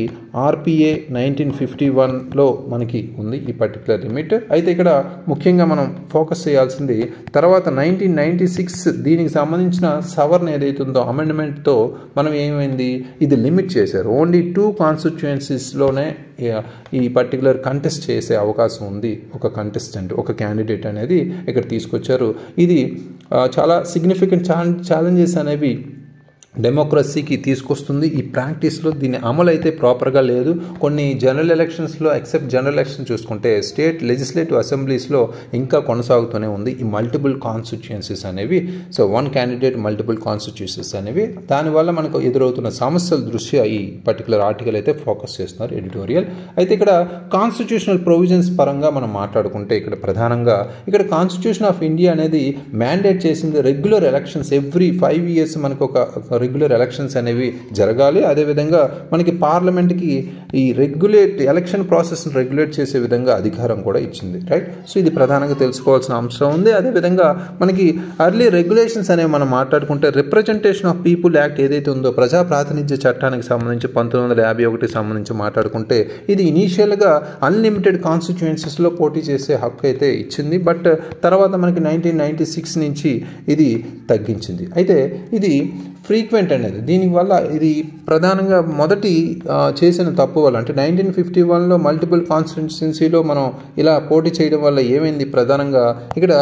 RPA 1951లో మనకి ఉంది ఈ పర్టికులర్ లిమిట్. అయితే ఇక్కడ ముఖ్యంగా మనం ఫోకస్ చేయాల్సింది తర్వాత 1996 దీనికి సంబంధించిన సవరణ ఏదైతే ఉందో అమెండ్మెంట్తో మనం ఏమైంది ఇది లిమిట్ చేశారు. ఓన్లీ 2 కాన్స్టిట్యుయెన్సీస్లోనే ఈ పర్టికులర్ కంటెస్ట్ చేసే అవకాశం ఉంది ఒక కంటెస్టెంట్, ఒక క్యాండిడేట్ అనేది ఇక్కడ తీసుకొచ్చారు. ఇది చాలా సిగ్నిఫికెంట్ ఛాలెంజెస్ అనేవి డెమోక్రసీకి తీసుకొస్తుంది. ఈ ప్రాక్టీస్లో దీని అమలు అయితే ప్రాపర్గా లేదు. కొన్ని జనరల్ ఎలక్షన్స్లో ఎక్సెప్ట్ జనరల్ ఎలక్షన్ చూసుకుంటే స్టేట్ లెజిస్లేటివ్ అసెంబ్లీస్లో ఇంకా కొనసాగుతూనే ఉంది ఈ మల్టిపుల్ కాన్స్టిట్యుయెన్సీస్ అనేవి. So one candidate multiple constituencies అనేవి దానివల్ల మనకు ఎదురవుతున్న సమస్యల దృష్ట్యా ఈ పర్టికులర్ ఆర్టికల్ అయితే ఫోకస్ చేస్తున్నారు ఎడిటోరియల్. అయితే ఇక్కడ కాన్స్టిట్యూషనల్ ప్రొవిజన్స్ పరంగా మనం మాట్లాడుకుంటే ఇక్కడ ప్రధానంగా ఇక్కడ కాన్స్టిట్యూషన్ ఆఫ్ ఇండియా అనేది మ్యాండేట్ చేసింది రెగ్యులర్ ఎలక్షన్స్ ఎవ్రీ 5 years మనకు ఒక రెగ్యులర్ ఎలక్షన్స్ అనేవి జరగాలి. అదేవిధంగా మనకి పార్లమెంట్కి ఈ ఎలక్షన్ ప్రాసెస్ని రెగ్యులేట్ చేసే విధంగా అధికారం కూడా ఇచ్చింది, రైట్? సో ఇది ప్రధానంగా తెలుసుకోవాల్సిన అంశం ఉంది. అదేవిధంగా మనకి అర్లీ రెగ్యులేషన్స్ అనేవి మనం మాట్లాడుకుంటే రిప్రజెంటేషన్ ఆఫ్ పీపుల్ యాక్ట్ ఏదైతే ఉందో ప్రజా ప్రాతినిధ్య చట్టానికి సంబంధించి 1951 సంబంధించి మాట్లాడుకుంటే ఇది ఇనీషియల్గా అన్లిమిటెడ్ కాన్స్టిట్యుయెన్సీస్లో పోటీ చేసే హక్కు అయితే ఇచ్చింది. బట్ తర్వాత మనకి 1996 నుంచి ఇది తగ్గించింది. అయితే ఇది ఫ్రీక్వెంట్ అనేది దీనివల్ల ఇది ప్రధానంగా మొదటి చేసిన తప్పు వల్ల అంటే 1951లో మల్టిపుల్ కాన్స్టిట్యుయెన్సీలో మనం ఇలా పోటీ చేయడం వల్ల ఏమైంది ప్రధానంగా ఇక్కడ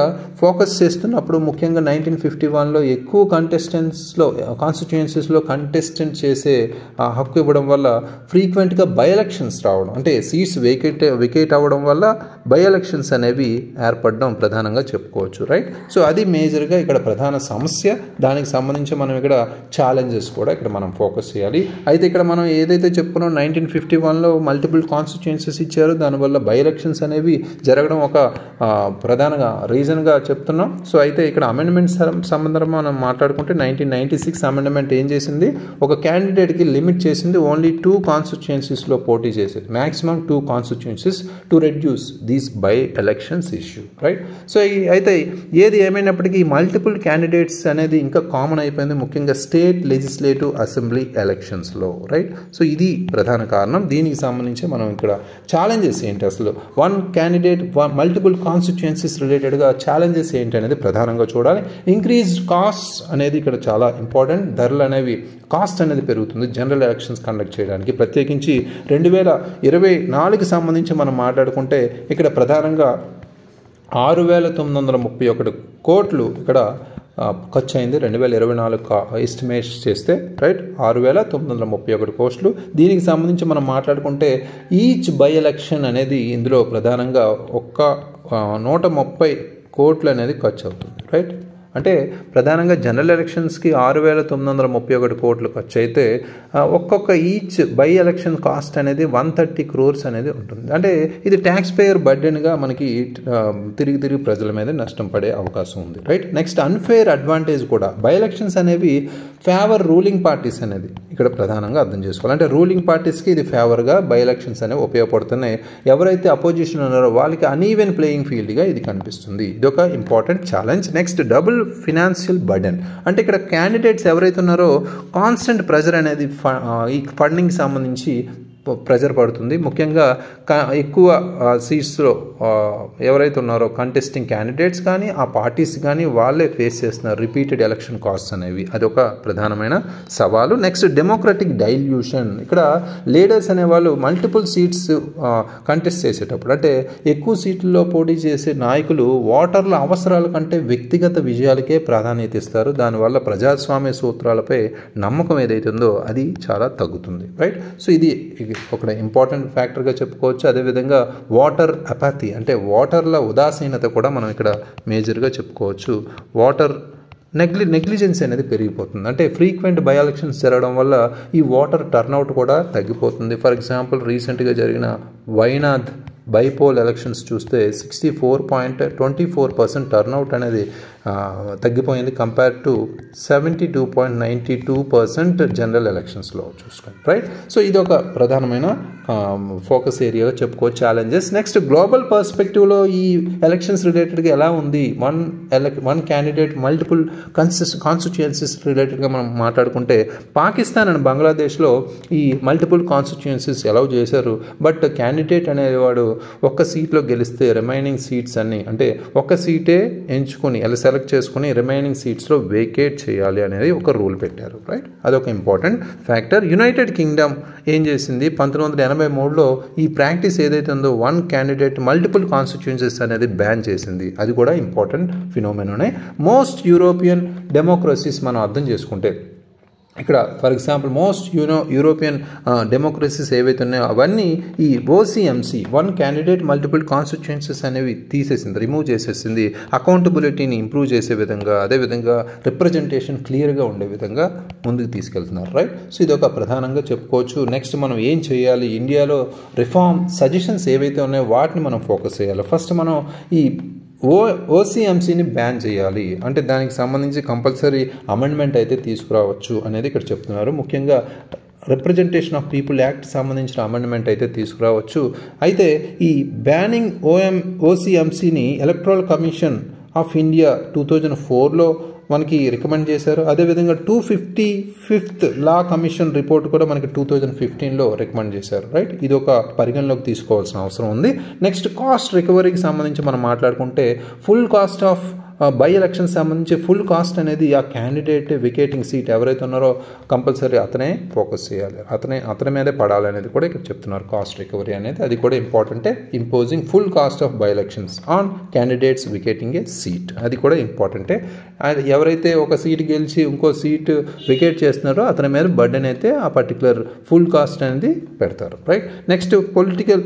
ఫోకస్ చేస్తున్నప్పుడు ముఖ్యంగా 1951లో ఎక్కువ కాన్స్టిట్యుయెన్సీస్లో కంటెస్టెంట్ చేసే హక్కు ఇవ్వడం వల్ల ఫ్రీక్వెంట్గా బై ఎలక్షన్స్ రావడం అంటే సీట్స్ వెకేట్ అవ్వడం వల్ల బై ఎలక్షన్స్ అనేవి ఏర్పడడం ప్రధానంగా చెప్పుకోవచ్చు, రైట్? సో అది మేజర్గా ఇక్కడ ప్రధాన సమస్య. దానికి సంబంధించి మనం ఇక్కడ ఛాలెంజెస్ కూడా ఇక్కడ మనం ఫోకస్ చేయాలి. అయితే ఇక్కడ మనం ఏదైతే చెప్పుకున్నాం 1951లో మల్టిపుల్ కాన్స్టిట్యుయెన్సీస్ ఇచ్చారు, దానివల్ల బై ఎలక్షన్స్ అనేవి జరగడం ఒక ప్రధాన రీజన్గా చెప్తున్నాం. సో అయితే ఇక్కడ అమెండ్మెంట్ సంబంధంగా మనం మాట్లాడుకుంటే 1996 అమెండ్మెంట్ ఏం చేసింది ఒక క్యాండిడేట్కి లిమిట్ చేసింది ఓన్లీ 2 కాన్స్టిట్యుయెన్సీస్లో పోటీ చేసేది maximum 2 constituencies to reduce these by elections issue, right? So అయితే ఏది ఏమైనప్పటికీ మల్టిపుల్ క్యాండిడేట్స్ అనేది ఇంకా కామన్ అయిపోయింది. ముఖ్యంగా స్టేట్ స్టేట్ లెజిస్లేటివ్ అసెంబ్లీ ఎలక్షన్స్లో, రైట్. సో ఇది ప్రధాన కారణం. దీనికి సంబంధించి మనం ఇక్కడ ఛాలెంజెస్ ఏంటి, అసలు వన్ క్యాండిడేట్ మల్టిపుల్ కాన్స్టిట్యుయెన్సీస్ రిలేటెడ్గా ఛాలెంజెస్ ఏంటి అనేది ప్రధానంగా చూడాలి. ఇంక్రీజ్డ్ కాస్ట్ అనేది ఇక్కడ చాలా ఇంపార్టెంట్. ధరలు అనేవి, కాస్ట్ అనేది పెరుగుతుంది జనరల్ ఎలక్షన్స్ కండక్ట్ చేయడానికి. ప్రత్యేకించి 2024కి సంబంధించి మనం మాట్లాడుకుంటే ఇక్కడ ప్రధానంగా 6,931 కోట్లు ఇక్కడ ఖర్చు అయింది 2024 ఎస్టిమేట్ చేస్తే, రైట్. 6,931 కోట్లు. దీనికి సంబంధించి మనం మాట్లాడుకుంటే ఈచ్ బై ఎలక్షన్ అనేది ఇందులో ప్రధానంగా 130 కోట్లు అనేది ఖర్చు అవుతుంది, రైట్. అంటే ప్రధానంగా జనరల్ ఎలక్షన్స్కి 6,931 కోట్లు ఖర్చు అయితే ఒక్కొక్క ఈచ్ బై ఎలక్షన్ కాస్ట్ అనేది 130 crores అనేది ఉంటుంది. అంటే ఇది ట్యాక్స్ పేయర్ బర్డెన్గా మనకి తిరిగి ప్రజల మీద నష్టం పడే అవకాశం ఉంది, రైట్. నెక్స్ట్ అన్ఫేర్ అడ్వాంటేజ్ కూడా. బై ఎలక్షన్స్ అనేవి ఫేవర్ రూలింగ్ పార్టీస్ అనేది ఇక్కడ ప్రధానంగా అర్థం చేసుకోవాలి. అంటే రూలింగ్ పార్టీస్కి ఇది ఫేవర్గా బై ఎలక్షన్స్ అనేవి ఉపయోగపడుతున్నాయి. ఎవరైతే అపోజిషన్ ఉన్నారో వాళ్ళకి అన్ఈవెన్ ప్లేయింగ్ ఫీల్డ్గా ఇది కనిపిస్తుంది. ఇది ఒక important challenge. Next double financial burden. అంటే ఇక్కడ క్యాండిడేట్స్ ఎవరైతే ఉన్నారో కాన్స్టెంట్ ప్రెజర్ అనేది ఈ ఫండింగ్కి సంబంధించి ప్రెజర్ పడుతుంది. ముఖ్యంగా ఎక్కువ సీట్స్లో ఎవరైతే ఉన్నారో కంటెస్టింగ్ క్యాండిడేట్స్ కానీ ఆ పార్టీస్ కానీ వాళ్ళే ఫేస్ చేస్తున్నారు రిపీటెడ్ ఎలక్షన్ కాస్ట్స్ అనేవి. అదొక ప్రధానమైన సవాలు. Next democratic dilution. ఇక్కడ లీడర్స్ అనేవాళ్ళు మల్టిపుల్ సీట్స్ కంటెస్ట్ చేసేటప్పుడు, అంటే ఎక్కువ సీట్లలో పోటీ చేసే నాయకులు ఓటర్ల అవసరాల కంటే వ్యక్తిగత విజయాలకే ప్రాధాన్యత ఇస్తారు. దానివల్ల ప్రజాస్వామ్య సూత్రాలపై నమ్మకం ఏదైతే ఉందో అది చాలా తగ్గుతుంది, రైట్. సో ఇది ఒక ఇంపార్టెంట్ ఫ్యాక్టర్గా చెప్పుకోవచ్చు. అదేవిధంగా వాటర్ అపాథీ, అంటే ఓటర్ల ఉదాసీనత కూడా మనం ఇక్కడ మేజర్గా చెప్పుకోవచ్చు. వాటర్ నెగ్లిజెన్స్ అనేది పెరిగిపోతుంది. అంటే ఫ్రీక్వెంట్ బై ఎలక్షన్స్ జరగడం వల్ల ఈ వాటర్ టర్న్అవుట్ కూడా తగ్గిపోతుంది. ఫర్ ఎగ్జాంపుల్ రీసెంట్గా జరిగిన వైనాథ్ బైపోల్ ఎలక్షన్స్ చూస్తే 64.24% టర్న్అవుట్ అనేది తగ్గిపోయింది కంపేర్ టు 72.92% జనరల్ ఎలక్షన్స్లో చూసుకోండి, రైట్. సో ఇది ఒక ప్రధానమైన ఫోకస్ ఏరియాగా చెప్పుకోవచ్చు ఛాలెంజెస్. నెక్స్ట్ గ్లోబల్ పర్స్పెక్టివ్లో ఈ ఎలక్షన్స్ రిలేటెడ్గా ఎలా ఉంది, వన్ క్యాండిడేట్ మల్టిపుల్ కాన్స్టిట్యుయెన్సీస్ రిలేటెడ్గా మనం మాట్లాడుకుంటే పాకిస్తాన్ అండ్ బంగ్లాదేశ్లో ఈ మల్టిపుల్ కాన్స్టిట్యుయెన్సీస్ అలౌ చేశారు. బట్ క్యాండిడేట్ అనేవాడు ఒక్క సీట్లో గెలిస్తే రిమైనింగ్ సీట్స్ అన్నీ, అంటే ఒక్క సీటే ఎంచుకొని సెలెక్ట్ చేసుకుని రిమైనింగ్ సీట్స్లో వేకేట్ చేయాలి అనేది ఒక రూల్ పెట్టారు, రైట్. అదొక ఇంపార్టెంట్ ఫ్యాక్టర్. యునైటెడ్ కింగ్డమ్ ఏం చేసింది, 1983లో ఈ ప్రాక్టీస్ ఏదైతే ఉందో వన్ క్యాండిడేట్ మల్టిపుల్ కాన్స్టిట్యుయెన్సీస్ అనేది బ్యాన్ చేసింది. అది కూడా ఇంపార్టెంట్ ఫినోమెనోనే. మోస్ట్ యూరోపియన్ డెమోక్రసీస్ మనం అర్థం చేసుకుంటే ఇక్కడ for example most European democracies ఏవైతే ఉన్నాయో అవన్నీ ఈ ఓసీఎంసీ వన్ క్యాండిడేట్ మల్టిపుల్ కాన్స్టిట్యుయెన్సీస్ అనేవి తీసేసింది, రిమూవ్ చేసేసింది. అకౌంటబిలిటీని ఇంప్రూవ్ చేసే విధంగా, అదేవిధంగా రిప్రజెంటేషన్ క్లియర్గా ఉండే విధంగా ముందుకు తీసుకెళ్తున్నారు, రైట్. సో ఇది ఒక ప్రధానంగా చెప్పుకోవచ్చు. నెక్స్ట్ మనం ఏం చేయాలి, ఇండియాలో రిఫార్మ్ సజెషన్స్ ఏవైతే ఉన్నాయో వాటిని మనం ఫోకస్ చేయాలి. ఫస్ట్ మనం ఈ ఓసీఎంసీని బ్యాన్ చేయాలి, అంటే దానికి సంబంధించి కంపల్సరీ అమెండ్మెంట్ అయితే తీసుకురావచ్చు అనేది ఇక్కడ చెప్తున్నారు. ముఖ్యంగా రిప్రజెంటేషన్ ఆఫ్ పీపుల్ యాక్ట్ సంబంధించిన అమెండ్మెంట్ అయితే తీసుకురావచ్చు. అయితే ఈ బ్యానింగ్ ఓసీఎంసీని ఎలక్టరల్ కమిషన్ ఆఫ్ ఇండియా 2004లో మనకి రికమెండ్ చేశారు. అదేవిధంగా 255th లా కమిషన్ రిపోర్ట్ కూడా మనకి 2015లో రికమెండ్ చేశారు, రైట్. ఇది ఒక పరిగణలోకి తీసుకోవాల్సిన అవసరం ఉంది. నెక్స్ట్ కాస్ట్ రికవరీకి సంబంధించి మనం మాట్లాడుకుంటే full cost of by election సంబంధించి ఫుల్ కాస్ట్ అనేది ఆ క్యాండిడేట్ వికేటింగ్ సీట్ ఎవరైతే ఉన్నారో కంపల్సరీ అతనే ఫోకస్ చేయాలి, అతని మీదే పడాలి అనేది కూడా ఇక్కడ చెప్తున్నారు. కాస్ట్ రికవరీ అనేది అది కూడా ఇంపార్టెంటే. Imposing full cost of by elections on candidates vacating a seat, అది కూడా ఇంపార్టెంటే. ఎవరైతే ఒక సీట్ గెలిచి ఇంకో సీట్ వికేట్ చేస్తున్నారో అతని మీద బర్డెన్ అయితే ఆ పర్టికులర్ ఫుల్ కాస్ట్ అనేది పెడతారు, right. Next political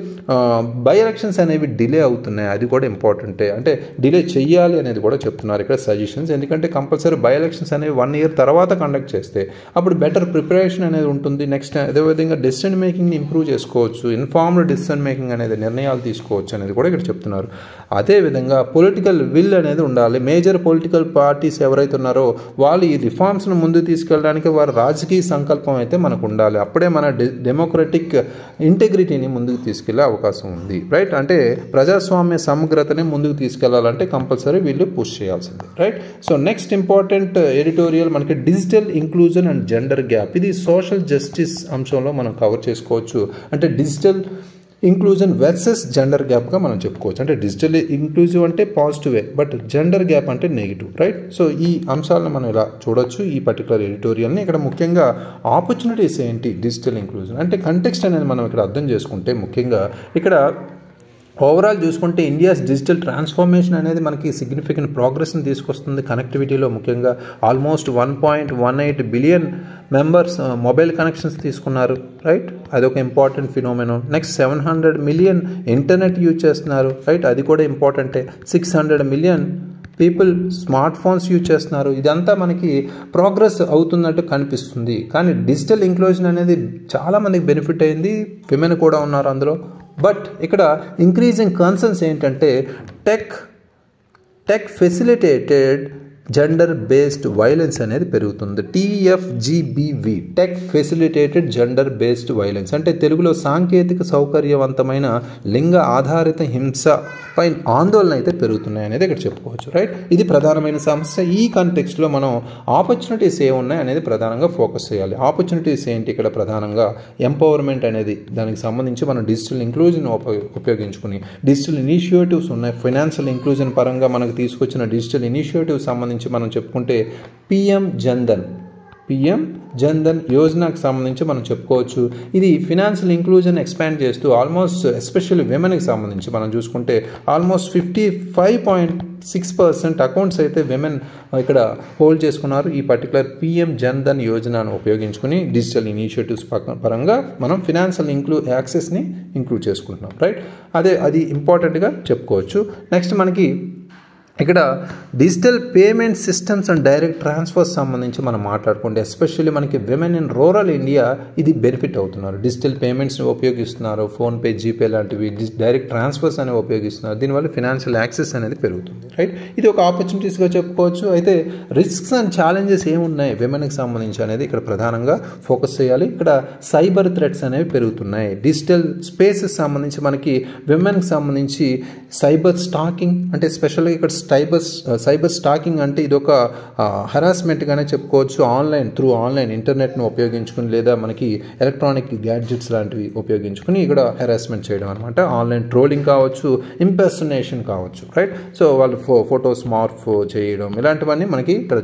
by elections అనేవి డిలే అవుతున్నాయి, అది కూడా ఇంపార్టెంటే. అంటే డిలే చెయ్యాలి అనేది కూడా చెప్తున్నారు ఇక్కడ సజెషన్స్. ఎందుకంటే కంపల్సరీ బై ఎలక్షన్స్ అనేవి 1 year తర్వాత కండక్ట్ చేస్తే అప్పుడు బెటర్ ప్రిపరేషన్ అనేది ఉంటుంది. నెక్స్ట్ అదేవిధంగా డెసిషన్ మేకింగ్ని ఇంప్రూవ్ చేసుకోవచ్చు, ఇన్ఫార్మ్డ్ డెసిషన్ మేకింగ్ అనేది నిర్ణయాలు తీసుకోవచ్చు అనేది కూడా ఇక్కడ చెప్తున్నారు. అదేవిధంగా పొలిటికల్ విల్ అనేది ఉండాలి. మేజర్ పొలిటికల్ పార్టీస్ ఎవరైతే ఉన్నారో వాళ్ళు ఈ రిఫార్మ్స్ను ముందుకు తీసుకెళ్ళడానికి వారి రాజకీయ సంకల్పం అయితే మనకు ఉండాలి. అప్పుడే మన డెమోక్రటిక్ ఇంటెగ్రిటీని ముందుకు తీసుకెళ్లే అవకాశం ఉంది, రైట్. అంటే ప్రజాస్వామ్య సమగ్రతని ముందుకు తీసుకెళ్లాలంటే కంపల్సరీ వీళ్ళు పుష్ చూస్ చేయాల్సింది, right. So next important editorial మనకి digital inclusion and gender gap. ఇది సోషల్ జస్టిస్ అంశంలో మనం కవర్ చేసుకోవచ్చు. అంటే డిజిటల్ ఇంక్లూజన్ వర్సెస్ జెండర్ గ్యాప్గా మనం చెప్పుకోవచ్చు. అంటే డిజిటల్ ఇంక్లూజివ్ అంటే పాజిటివే, బట్ జెండర్ గ్యాప్ అంటే నెగిటివ్, రైట్. సో ఈ అంశాలను మనం ఇలా చూడొచ్చు ఈ పర్టికులర్ ఎడిటోరియల్ని. ఇక్కడ ముఖ్యంగా ఆపర్చునిటీస్ ఏంటి డిజిటల్ ఇంక్లూజన్ అంటే కంటెక్స్ట్ అనేది మనం ఇక్కడ అర్థం చేసుకుంటే ముఖ్యంగా ఇక్కడ ఓవరాల్ చూసుకుంటే ఇండియాస్ డిజిటల్ ట్రాన్స్ఫర్మేషన్ అనేది మనకి సిగ్నిఫికెంట్ ప్రోగ్రెస్ని తీసుకొస్తుంది. కనెక్టివిటీలో ముఖ్యంగా almost 1.18 billion members mobile connections తీసుకున్నారు, రైట్. అదొక important phenomenon. Next 700 million internet use చేస్తున్నారు, రైట్. అది కూడా ఇంపార్టెంటే. 600 million people smart phones use చేస్తున్నారు. ఇదంతా మనకి ప్రోగ్రెస్ అవుతున్నట్టు కనిపిస్తుంది. కానీ డిజిటల్ ఇంక్లూజన్ అనేది చాలామందికి బెనిఫిట్ అయింది, విమెన్ కూడా ఉన్నారు అందులో. బట్ ఇక్కడ ఇంక్రీజింగ్ కన్సర్న్స్ ఏంటంటే tech facilitated gender based violence అనేది పెరుగుతుంది. TFGBV, tech facilitated gender based violence అంటే తెలుగులో సాంకేతిక సౌకర్యవంతమైన లింగ ఆధారిత హింస పై ఆందోళన అయితే పెరుగుతున్నాయి అనేది ఇక్కడ చెప్పుకోవచ్చు, రైట్. ఇది ప్రధానమైన సమస్య. ఈ కాంటెక్స్ట్లో మనం ఆపర్చునిటీస్ ఏమున్నాయి అనేది ప్రధానంగా ఫోకస్ చేయాలి. ఆపర్చునిటీస్ ఏంటి ఇక్కడ ప్రధానంగా ఎంపవర్మెంట్ అనేది, దానికి సంబంధించి మనం డిజిటల్ ఇంక్లూజన్ ఉపయోగించుకుని డిజిటల్ ఇనిషియేటివ్స్ ఉన్నాయి. ఫైనాన్షియల్ ఇంక్లూజన్ పరంగా మనకు తీసుకొచ్చిన డిజిటల్ ఇనిషియేటివ్స్ సంబంధించి మనం చెప్పుకుంటే పిఎం జన్ధన్ యోజనకు సంబంధించి మనం చెప్పుకోవచ్చు. ఇది ఫినాన్షియల్ ఇంక్లూజన్ ఎక్స్పాండ్ చేస్తూ ఆల్మోస్ట్ ఎస్పెషల్లీ విమెన్కి సంబంధించి మనం చూసుకుంటే ఆల్మోస్ట్ 55.6% అకౌంట్స్ అయితే విమెన్ ఇక్కడ హోల్డ్ చేసుకున్నారు. ఈ పర్టికులర్ పిఎం జన్ధన్ యోజనను ఉపయోగించుకుని డిజిటల్ ఇనిషియేటివ్స్ పరంగా మనం ఫినాన్షియల్ యాక్సెస్ని ఇంక్లూడ్ చేసుకుంటున్నాం, రైట్. అది ఇంపార్టెంట్గా చెప్పుకోవచ్చు. నెక్స్ట్ మనకి ఇక్కడ digital payment systems and direct transfers సంబంధించి మనం మాట్లాడుకుంటే ఎస్పెషల్లీ మనకి విమెన్ ఇన్ రూరల్ ఇండియా ఇది బెనిఫిట్ అవుతున్నారు. డిజిటల్ పేమెంట్స్ని ఉపయోగిస్తున్నారు, ఫోన్పే, జీపే లాంటివి డైరెక్ట్ ట్రాన్స్ఫర్స్ అనేవి ఉపయోగిస్తున్నారు. దీనివల్ల ఫినాన్షియల్ యాక్సెస్ అనేది పెరుగుతుంది, రైట్. ఇది ఒక ఆపర్చునిటీస్గా చెప్పుకోవచ్చు. అయితే రిస్క్స్ అండ్ ఛాలెంజెస్ ఏమున్నాయి విమెన్కి సంబంధించి అనేది ఇక్కడ ప్రధానంగా ఫోకస్ చేయాలి. ఇక్కడ సైబర్ థ్రెట్స్ అనేవి పెరుగుతున్నాయి. డిజిటల్ స్పేసెస్ సంబంధించి మనకి విమెన్కి సంబంధించి సైబర్ స్టాకింగ్ అంటే స్పెషల్గా ఇక్కడ సైబర్ స్టాకింగ్ అంటే ఇది ఒక హరాస్మెంట్గానే చెప్పుకోవచ్చు. ఆన్లైన్ ఇంటర్నెట్ను ఉపయోగించుకుని లేదా మనకి ఎలక్ట్రానిక్ గ్యాడ్జెట్స్ లాంటివి ఉపయోగించుకుని ఇక్కడ హెరాస్మెంట్ చేయడం అనమాట. ఆన్లైన్ ట్రోలింగ్ కావచ్చు, ఇంపర్సనేషన్ కావచ్చు, రైట్. సో వాళ్ళు ఫొటోస్ మార్ఫ్ చేయడం ఇలాంటివన్నీ మనకి ఇక్కడ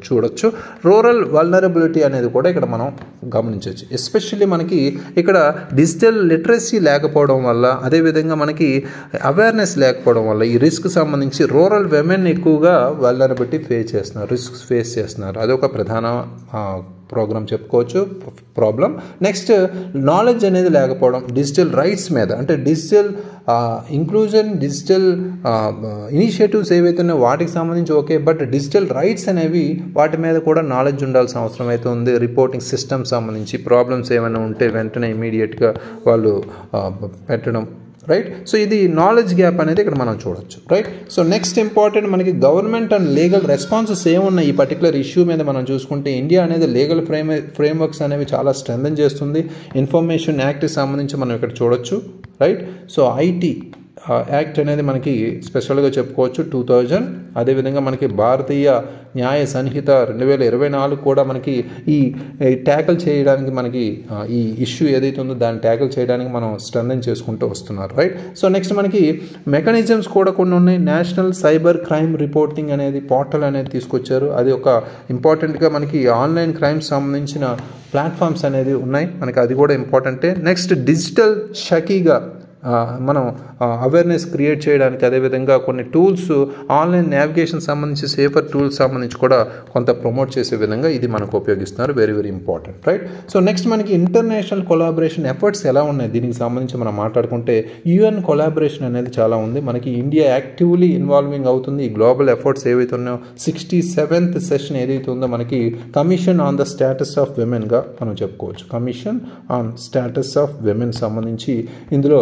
చూడొచ్చు. రూరల్ వల్నరబిలిటీ అనేది కూడా ఇక్కడ మనం గమనించవచ్చు. ఎస్పెషల్లీ మనకి ఇక్కడ డిజిటల్ లిటరసీ లేకపోవడం వల్ల, అదేవిధంగా మనకి అవేర్నెస్ లేకపోవడం వల్ల ఈ రిస్క్ సంబంధించి రూరల్ విమెన్ ఎక్కువగా వల్నరబిలిటీ రిస్క్స్ ఫేస్ చేస్తున్నారు. అదొక ప్రధాన ప్రాబ్లం. నెక్స్ట్ నాలెడ్జ్ అనేది లేకపోవడం డిజిటల్ రైట్స్ మీద. అంటే డిజిటల్ ఇంక్లూజన్, డిజిటల్ ఇనిషియేటివ్స్ ఏవైతే ఉన్నాయో వాటికి సంబంధించి ఓకే, బట్ డిజిటల్ రైట్స్ అనేవి వాటి మీద కూడా నాలెడ్జ్ ఉండాల్సిన అవసరం అయితే ఉంది. రిపోర్టింగ్ సిస్టమ్ సంబంధించి ప్రాబ్లమ్స్ ఏమైనా ఉంటే వెంటనే ఇమీడియట్గా వాళ్ళు పెట్టడం, రైట్. సో ఇది నాలెడ్జ్ గ్యాప్ అనేది ఇక్కడ మనం చూడొచ్చు, రైట్. సో నెక్స్ట్ ఇంపార్టెంట్ మనకి గవర్నమెంట్ అండ్ లీగల్ రెస్పాన్సెస్ ఏమున్నాయి ఈ పర్టికులర్ ఇష్యూ మీద మనం చూసుకుంటే ఇండియా అనేది లీగల్ ఫ్రేమ్వర్క్స్ అనేవి చాలా స్ట్రెంథన్ చేస్తుంది. ఇన్ఫర్మేషన్ యాక్ట్కి సంబంధించి మనం ఇక్కడ చూడొచ్చు, రైట్. సో ఐటీ యాక్ట్ అనేది మనకి స్పెషల్గా చెప్పుకోవచ్చు 2000. అదేవిధంగా మనకి భారతీయ న్యాయ సంహిత 2024 కూడా మనకి ఈ ట్యాకిల్ చేయడానికి మనకి ఈ ఇష్యూ ఏదైతే ఉందో దాన్ని ట్యాకిల్ చేయడానికి మనం స్ట్రెంథన్ చేసుకుంటూ వస్తున్నారు, రైట్. సో నెక్స్ట్ మనకి మెకానిజమ్స్ కూడా కొన్ని ఉన్నాయి. నేషనల్ సైబర్ క్రైమ్ రిపోర్టింగ్ అనేది పోర్టల్ అనేది తీసుకొచ్చారు. అది ఒక ఇంపార్టెంట్గా మనకి ఆన్లైన్ క్రైమ్స్ సంబంధించిన ప్లాట్ఫామ్స్ అనేది ఉన్నాయి మనకి, అది కూడా ఇంపార్టెంటే. నెక్స్ట్ డిజిటల్ షకీగా మనం అవేర్నెస్ క్రియేట్ చేయడానికి, అదేవిధంగా కొన్ని టూల్స్ ఆన్లైన్ నావిగేషన్ సంబంధించి సేఫర్ టూల్స్ సంబంధించి కూడా కొంత ప్రమోట్ చేసే విధంగా ఇది మనకు ఉపయోగిస్తున్నారు. Very very important, right. So next మనకి ఇంటర్నేషనల్ కొలాబరేషన్ ఎఫర్ట్స్ ఎలా ఉన్నాయి దీనికి సంబంధించి మనం మాట్లాడుకుంటే UN కొలాబరేషన్ అనేది చాలా ఉంది మనకి. ఇండియా యాక్టివ్లీ ఇన్వాల్వింగ్ అవుతుంది ఈ గ్లోబల్ ఎఫర్ట్స్ ఏవైతే ఉన్నాయో. 67th సెషన్ ఏదైతే ఉందో మనకి commission on the status of విమెన్గా మనం చెప్పుకోవచ్చు. Commission on status of women సంబంధించి ఇందులో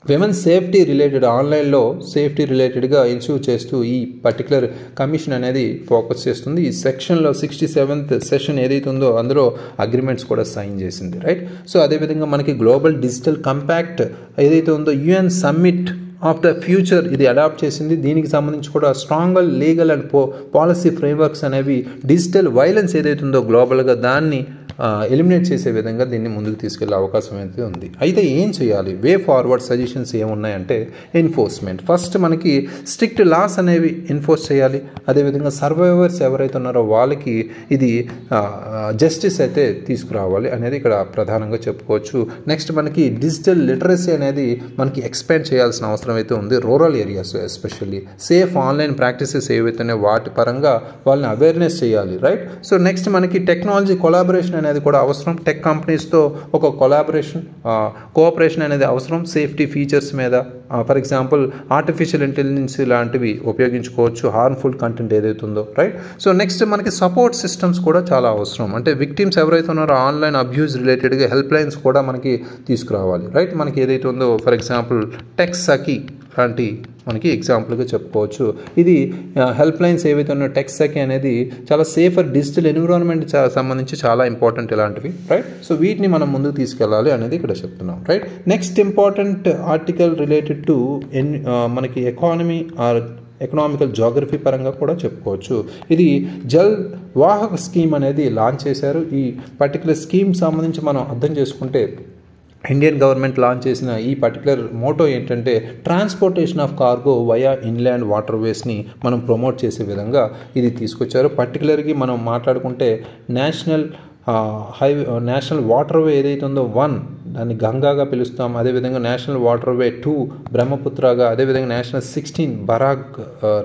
విమెన్ సేఫ్టీ రిలేటెడ్, ఆన్లైన్లో సేఫ్టీ రిలేటెడ్గా ఇన్స్యూర్ చేస్తూ ఈ పర్టికులర్ కమిషన్ అనేది ఫోకస్ చేస్తుంది. ఈ సెక్షన్లో 67th సెషన్ ఏదైతే ఉందో అందులో అగ్రిమెంట్స్ కూడా సైన్ చేసింది, రైట్. సో అదేవిధంగా మనకి గ్లోబల్ డిజిటల్ కంపాక్ట్ ఏదైతే ఉందో UN summit of the future ఇది అడాప్ట్ చేసింది. దీనికి సంబంధించి కూడా strong legal and policy frameworks అనేవి డిజిటల్ వైలెన్స్ ఏదైతే ఉందో గ్లోబల్గా దాన్ని ఎలిమినేట్ చేసే విధంగా దీన్ని ముందుకు తీసుకెళ్లే అవకాశం అయితే ఉంది. అయితే ఏం చేయాలి, వే ఫార్వర్డ్ సజెషన్స్ ఏమున్నాయంటే ఎన్ఫోర్స్మెంట్. ఫస్ట్ మనకి స్ట్రిక్ట్ లాస్ అనేవి ఎన్ఫోర్స్ చేయాలి. అదేవిధంగా సర్వైవర్స్ ఎవరైతే ఉన్నారో వాళ్ళకి ఇది జస్టిస్ అయితే తీసుకురావాలి అనేది ఇక్కడ ప్రధానంగా చెప్పుకోవచ్చు. నెక్స్ట్ మనకి డిజిటల్ లిటరసీ అనేది మనకి ఎక్స్పాండ్ చేయాల్సిన అవసరం అయితే ఉంది. Rural areas especially safe online practices ఏవైతున్నాయో వాటి పరంగా వాళ్ళని అవేర్నెస్ చేయాలి, రైట్. సో నెక్స్ట్ మనకి టెక్నాలజీ కొలాబరేషన్ అనేది కూడా అవసరం. టెక్ కంపెనీస్తో ఒక కోఆపరేషన్ అనేది అవసరం సేఫ్టీ ఫీచర్స్ మీద. ఫర్ ఎగ్జాంపుల్ ఆర్టిఫిషియల్ ఇంటెలిజెన్స్ లాంటివి ఉపయోగించుకోవచ్చు హార్మ్ఫుల్ కంటెంట్ ఏదైతే ఉందో, రైట్. సో నెక్స్ట్ మనకి సపోర్ట్ సిస్టమ్స్ కూడా చాలా అవసరం. అంటే విక్టిమ్స్ ఎవరైతే ఉన్నారో ఆన్లైన్ అబ్యూజ్ రిలేటెడ్గా హెల్ప్ లైన్స్ కూడా మనకి తీసుకురావాలి, రైట్. మనకి ఏదైతే ఉందో ఫర్ ఎగ్జాంపుల్ టెక్ సఖీ లాంటి మనకి ఎగ్జాంపుల్గా చెప్పుకోవచ్చు. ఇది హెల్ప్ లైన్స్ ఏవైతే ఉన్నాయో టెక్ సఖీ అనేది చాలా సేఫర్ డిజిటల్ ఎన్విరాన్మెంట్ సంబంధించి చాలా ఇంపార్టెంట్ ఇలాంటివి, రైట్. సో వీటిని మనం ముందుకు తీసుకెళ్ళాలి అనేది ఇక్కడ చెప్తున్నాం, right. Next important article related to మనకి ఎకనామికల్ జాగ్రఫీ పరంగా కూడా చెప్పుకోవచ్చు. ఇది జల్ వాహక్ స్కీమ్ అనేది లాంచ్ చేశారు. ఈ పర్టికులర్ స్కీమ్ సంబంధించి మనం అర్థం చేసుకుంటే ఇండియన్ గవర్నమెంట్ లాంచ్ చేసిన ఈ పర్టికులర్ మోటో ఏంటంటే transportation of cargo via inland వాటర్వేస్ని మనం ప్రమోట్ చేసే విధంగా ఇది తీసుకొచ్చారు. పర్టికులర్గా మనం మాట్లాడుకుంటే నేషనల్ వాటర్వే ఏదైతే ఉందో 1 దాన్ని గంగాగా పిలుస్తాం. అదేవిధంగా నేషనల్ వాటర్వే 2 బ్రహ్మపుత్రగా, అదేవిధంగా నేషనల్ 16 బరాగ్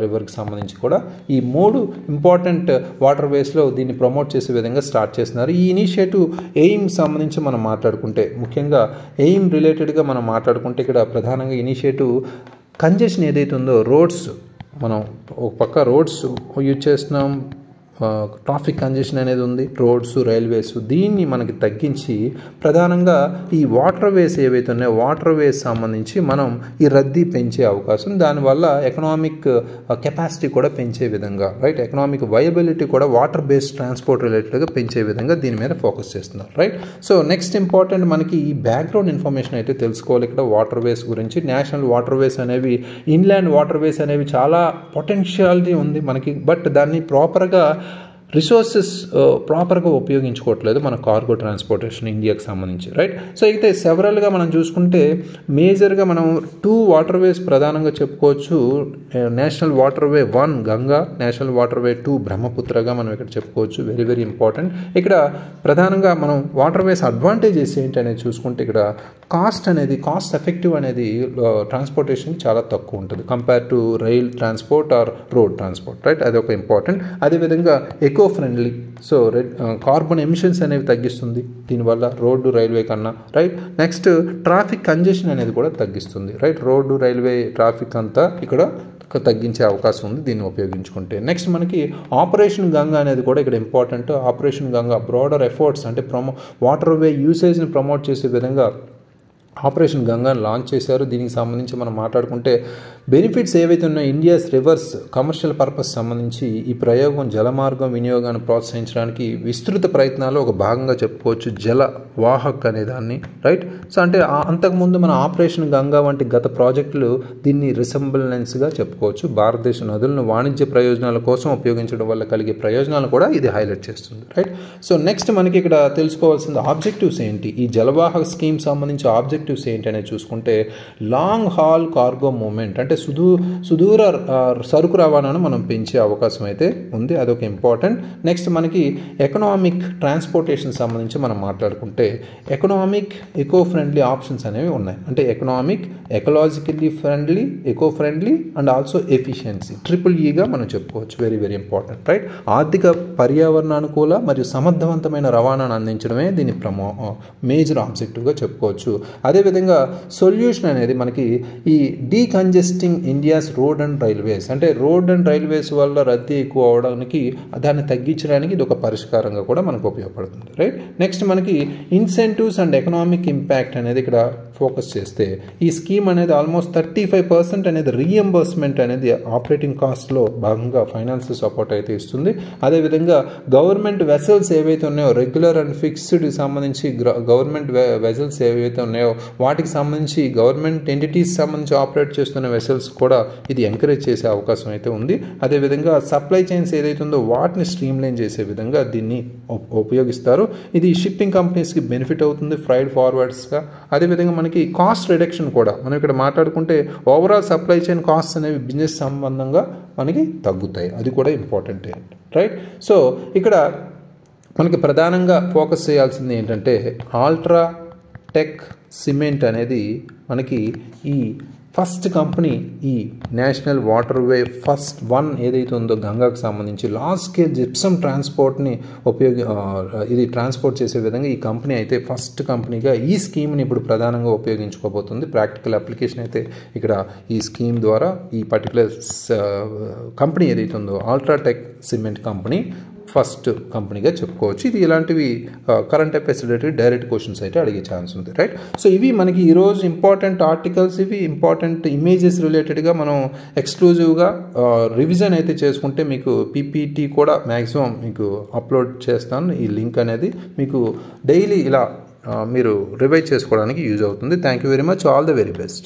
రివర్కి సంబంధించి కూడా ఈ 3 ఇంపార్టెంట్ వాటర్వేస్లో దీన్ని ప్రమోట్ చేసే విధంగా స్టార్ట్ చేస్తున్నారు. ఈ ఇనిషియేటివ్ ఎయిమ్ సంబంధించి మనం మాట్లాడుకుంటే ముఖ్యంగా ఎయిమ్ రిలేటెడ్గా మనం మాట్లాడుకుంటే ఇక్కడ ప్రధానంగా ఇనిషియేటివ్ కంజెషన్ ఏదైతే ఉందో రోడ్స్, మనం ఒక పక్క రోడ్స్ యూజ్ చేస్తున్నాం, ట్రాఫిక్ కంజెషన్ అనేది ఉంది, రోడ్స్ రైల్వేస్, దీన్ని మనకి తగ్గించి ప్రధానంగా ఈ వాటర్వేస్ ఏవైతే ఉన్నాయో వాటర్వేస్ సంబంధించి మనం ఈ రద్దీ పెంచే అవకాశం, దానివల్ల ఎకనామిక్ కెపాసిటీ కూడా పెంచే విధంగా, రైట్, ఎకనామిక్ వైయబిలిటీ కూడా వాటర్ బేస్డ్ ట్రాన్స్పోర్ట్ రిలేటెడ్గా పెంచే విధంగా దీని మీద ఫోకస్ చేస్తున్నారు, రైట్. సో నెక్స్ట్ ఇంపార్టెంట్ మనకి ఈ బ్యాక్గ్రౌండ్ ఇన్ఫర్మేషన్ అయితే తెలుసుకోవాలి ఇక్కడ వాటర్వేస్ గురించి. నేషనల్ వాటర్వేస్ అనేవి ఇన్లాండ్ వాటర్వేస్ అనేవి చాలా పొటెన్షియాలిటీ ఉంది మనకి, బట్ దాన్ని ప్రాపర్గా రిసోర్సెస్ ప్రాపర్గా ఉపయోగించుకోవట్లేదు మన కార్గో ట్రాన్స్పోర్టేషన్ ఇండియాకి సంబంధించి, రైట్. సో అయితే సెవరల్గా మనం చూసుకుంటే మేజర్గా మనం 2 వాటర్వేస్ ప్రధానంగా చెప్పుకోవచ్చు. National waterway 1 Ganga, national waterway 2 బ్రహ్మపుత్రగా మనం ఇక్కడ చెప్పుకోవచ్చు. Very very important. ఇక్కడ ప్రధానంగా మనం వాటర్వేస్ అడ్వాంటేజెస్ ఏంటి అనేది చూసుకుంటే ఇక్కడ కాస్ట్ ఎఫెక్టివ్ అనేది ట్రాన్స్పోర్టేషన్ చాలా తక్కువ ఉంటుంది compare to rail transport are road transport, right. అది ఒక ఇంపార్టెంట్. అదేవిధంగా eco friendly, so carbon emissions అనేవి తగ్గిస్తుంది దీనివల్ల రోడ్డు రైల్వే కన్నా, రైట్. నెక్స్ట్ ట్రాఫిక్ కంజెషన్ అనేది కూడా తగ్గిస్తుంది, రైట్. రోడ్డు రైల్వే ట్రాఫిక్ అంతా ఇక్కడ తగ్గించే అవకాశం ఉంది దీన్ని ఉపయోగించుకుంటే. నెక్స్ట్ మనకి ఆపరేషన్ గంగా అనేది కూడా ఇక్కడ important. Operation Ganga broader efforts అంటే వాటర్వే యూసేజ్ని ప్రమోట్ చేసే విధంగా ఆపరేషన్ గంగాను లాంచ్ చేశారు. దీనికి సంబంధించి మనం మాట్లాడుకుంటే బెనిఫిట్స్ ఏవైతే ఉన్నాయో ఇండియాస్ రివర్స్ కమర్షియల్ పర్పస్ సంబంధించి ఈ ప్రయోగం జలమార్గం వినియోగాన్ని ప్రోత్సహించడానికి విస్తృత ప్రయత్నాలు ఒక భాగంగా చెప్పుకోవచ్చు జల వాహక్ అనే దాన్ని, రైట్. సో అంటే అంతకుముందు మన ఆపరేషన్ గంగా వంటి గత ప్రాజెక్టులు దీన్ని రిసెంబులెన్స్గా చెప్పుకోవచ్చు. భారతదేశ నదులను వాణిజ్య ప్రయోజనాల కోసం ఉపయోగించడం వల్ల కలిగే ప్రయోజనాలు కూడా ఇది హైలైట్ చేస్తుంది, రైట్. సో నెక్స్ట్ మనకి ఇక్కడ తెలుసుకోవాల్సింది ఆబ్జెక్టివ్స్ ఏంటి, ఈ జలవాహక స్కీమ్ సంబంధించి ఆబ్జెక్టివ్స్ ఏంటి అనేది చూసుకుంటే లాంగ్ హాల్ కార్గో మూవ్మెంట్ అంటే సుదూర సరుకు రవాణాను మనం పెంచే అవకాశం అయితే ఉంది, అదొక ఇంపార్టెంట్. నెక్స్ట్ మనకి ఎకనామిక్ ట్రాన్స్పోర్టేషన్ సంబంధించి మనం మాట్లాడుకుంటే ఎకనామిక్ ఎకో ఫ్రెండ్లీ ఆప్షన్స్ అనేవి ఉన్నాయి. అంటే economic ecologically friendly, eco friendly and also efficiency, EEగా మనం చెప్పుకోవచ్చు. Very very important, right. ఆర్థిక పర్యావరణానుకూల మరియు సమర్థవంతమైన రవాణాను అందించడమే దీని మేజర్ ఆబ్జెక్టివ్గా చెప్పుకోవచ్చు. అదేవిధంగా సొల్యూషన్ అనేది మనకి ఈ decongest congesting India's road and railways, అంటే రోడ్ అండ్ రైల్వేస్ వల్ల రద్దీ ఎక్కువ అవడానికి దాన్ని తగ్గించడానికి ఇది ఒక పరిష్కారంగా కూడా మనకు ఉపయోగపడుతుంది, రైట్. నెక్స్ట్ మనకి ఇన్సెంటివ్స్ అండ్ ఎకనామిక్ ఇంపాక్ట్ అనేది ఇక్కడ ఫోకస్ చేస్తే ఈ స్కీమ్ అనేది ఆల్మోస్ట్ 35% అనేది రీఎంబర్స్మెంట్ అనేది ఆపరేటింగ్ కాస్ట్లో భాగంగా ఫైనాన్షియల్ సపోర్ట్ అయితే ఇస్తుంది. అదేవిధంగా గవర్నమెంట్ వెసల్స్ ఏవైతే ఉన్నాయో రెగ్యులర్ అండ్ ఫిక్స్డ్ సంబంధించి గవర్నమెంట్ వెసల్స్ ఏవైతే ఉన్నాయో వాటికి సంబంధించి గవర్నమెంట్ ఎంటిటీస్ సంబంధించి ఆపరేట్ చేస్తున్న వెసల్స్ కూడా ఇది ఎంకరేజ్ చేసే అవకాశం అయితే ఉంది. అదేవిధంగా సప్లై చైన్స్ ఏదైతే ఉందో వాటిని స్ట్రీమ్లైన్ చేసే విధంగా దీన్ని ఉపయోగిస్తారు. ఇది షిప్పింగ్ కంపెనీస్కి బెనిఫిట్ అవుతుంది ఫ్రైడ్ ఫార్వర్డ్స్గా. అదేవిధంగా మనకి కాస్ట్ రిడక్షన్ కూడా మనం ఇక్కడ మాట్లాడుకుంటే ఓవరాల్ సప్లై చైన్ కాస్ట్ అనేవి బిజినెస్ సంబంధంగా మనకి తగ్గుతాయి, అది కూడా ఇంపార్టెంట్, రైట్. సో ఇక్కడ మనకి ప్రధానంగా ఫోకస్ చేయాల్సింది ఏంటంటే అల్ట్రా టెక్ సిమెంట్ అనేది మనకి ఈ ఫస్ట్ కంపెనీ ఈ నేషనల్ వాటర్వే ఫస్ట్ వన్ ఏదైతే ఉందో గంగాకు సంబంధించి లార్జ్ స్కేల్ జిప్సమ్ ట్రాన్స్పోర్ట్ని ఇది ట్రాన్స్పోర్ట్ చేసే విధంగా ఈ కంపెనీ అయితే ఫస్ట్ కంపెనీగా ఈ స్కీమ్ని ఇప్పుడు ప్రధానంగా ఉపయోగించుకోబోతుంది. ప్రాక్టికల్ అప్లికేషన్ అయితే ఇక్కడ ఈ స్కీమ్ ద్వారా ఈ పర్టికులర్ కంపెనీ ఏదైతే ఉందో అల్ట్రాటెక్ సిమెంట్ కంపెనీ ఫస్ట్ కంపెనీగా చెప్పుకోవచ్చు. ఇది ఇలాంటివి current affairs related direct questions అయితే అడిగే ఛాన్స్ ఉంది, రైట్. సో ఇవి మనకి ఈరోజు ఇంపార్టెంట్ ఆర్టికల్స్, ఇవి ఇంపార్టెంట్ ఇమేజెస్ రిలేటెడ్గా మనం ఎక్స్క్లూజివ్గా రివిజన్ అయితే చేసుకుంటే మీకు పీపీటీ కూడా మ్యాక్సిమం మీకు అప్లోడ్ చేస్తాను. ఈ లింక్ అనేది మీకు డైలీ ఇలా మీరు రివైజ్ చేసుకోవడానికి యూజ్ అవుతుంది. Thank you very much. All the very best.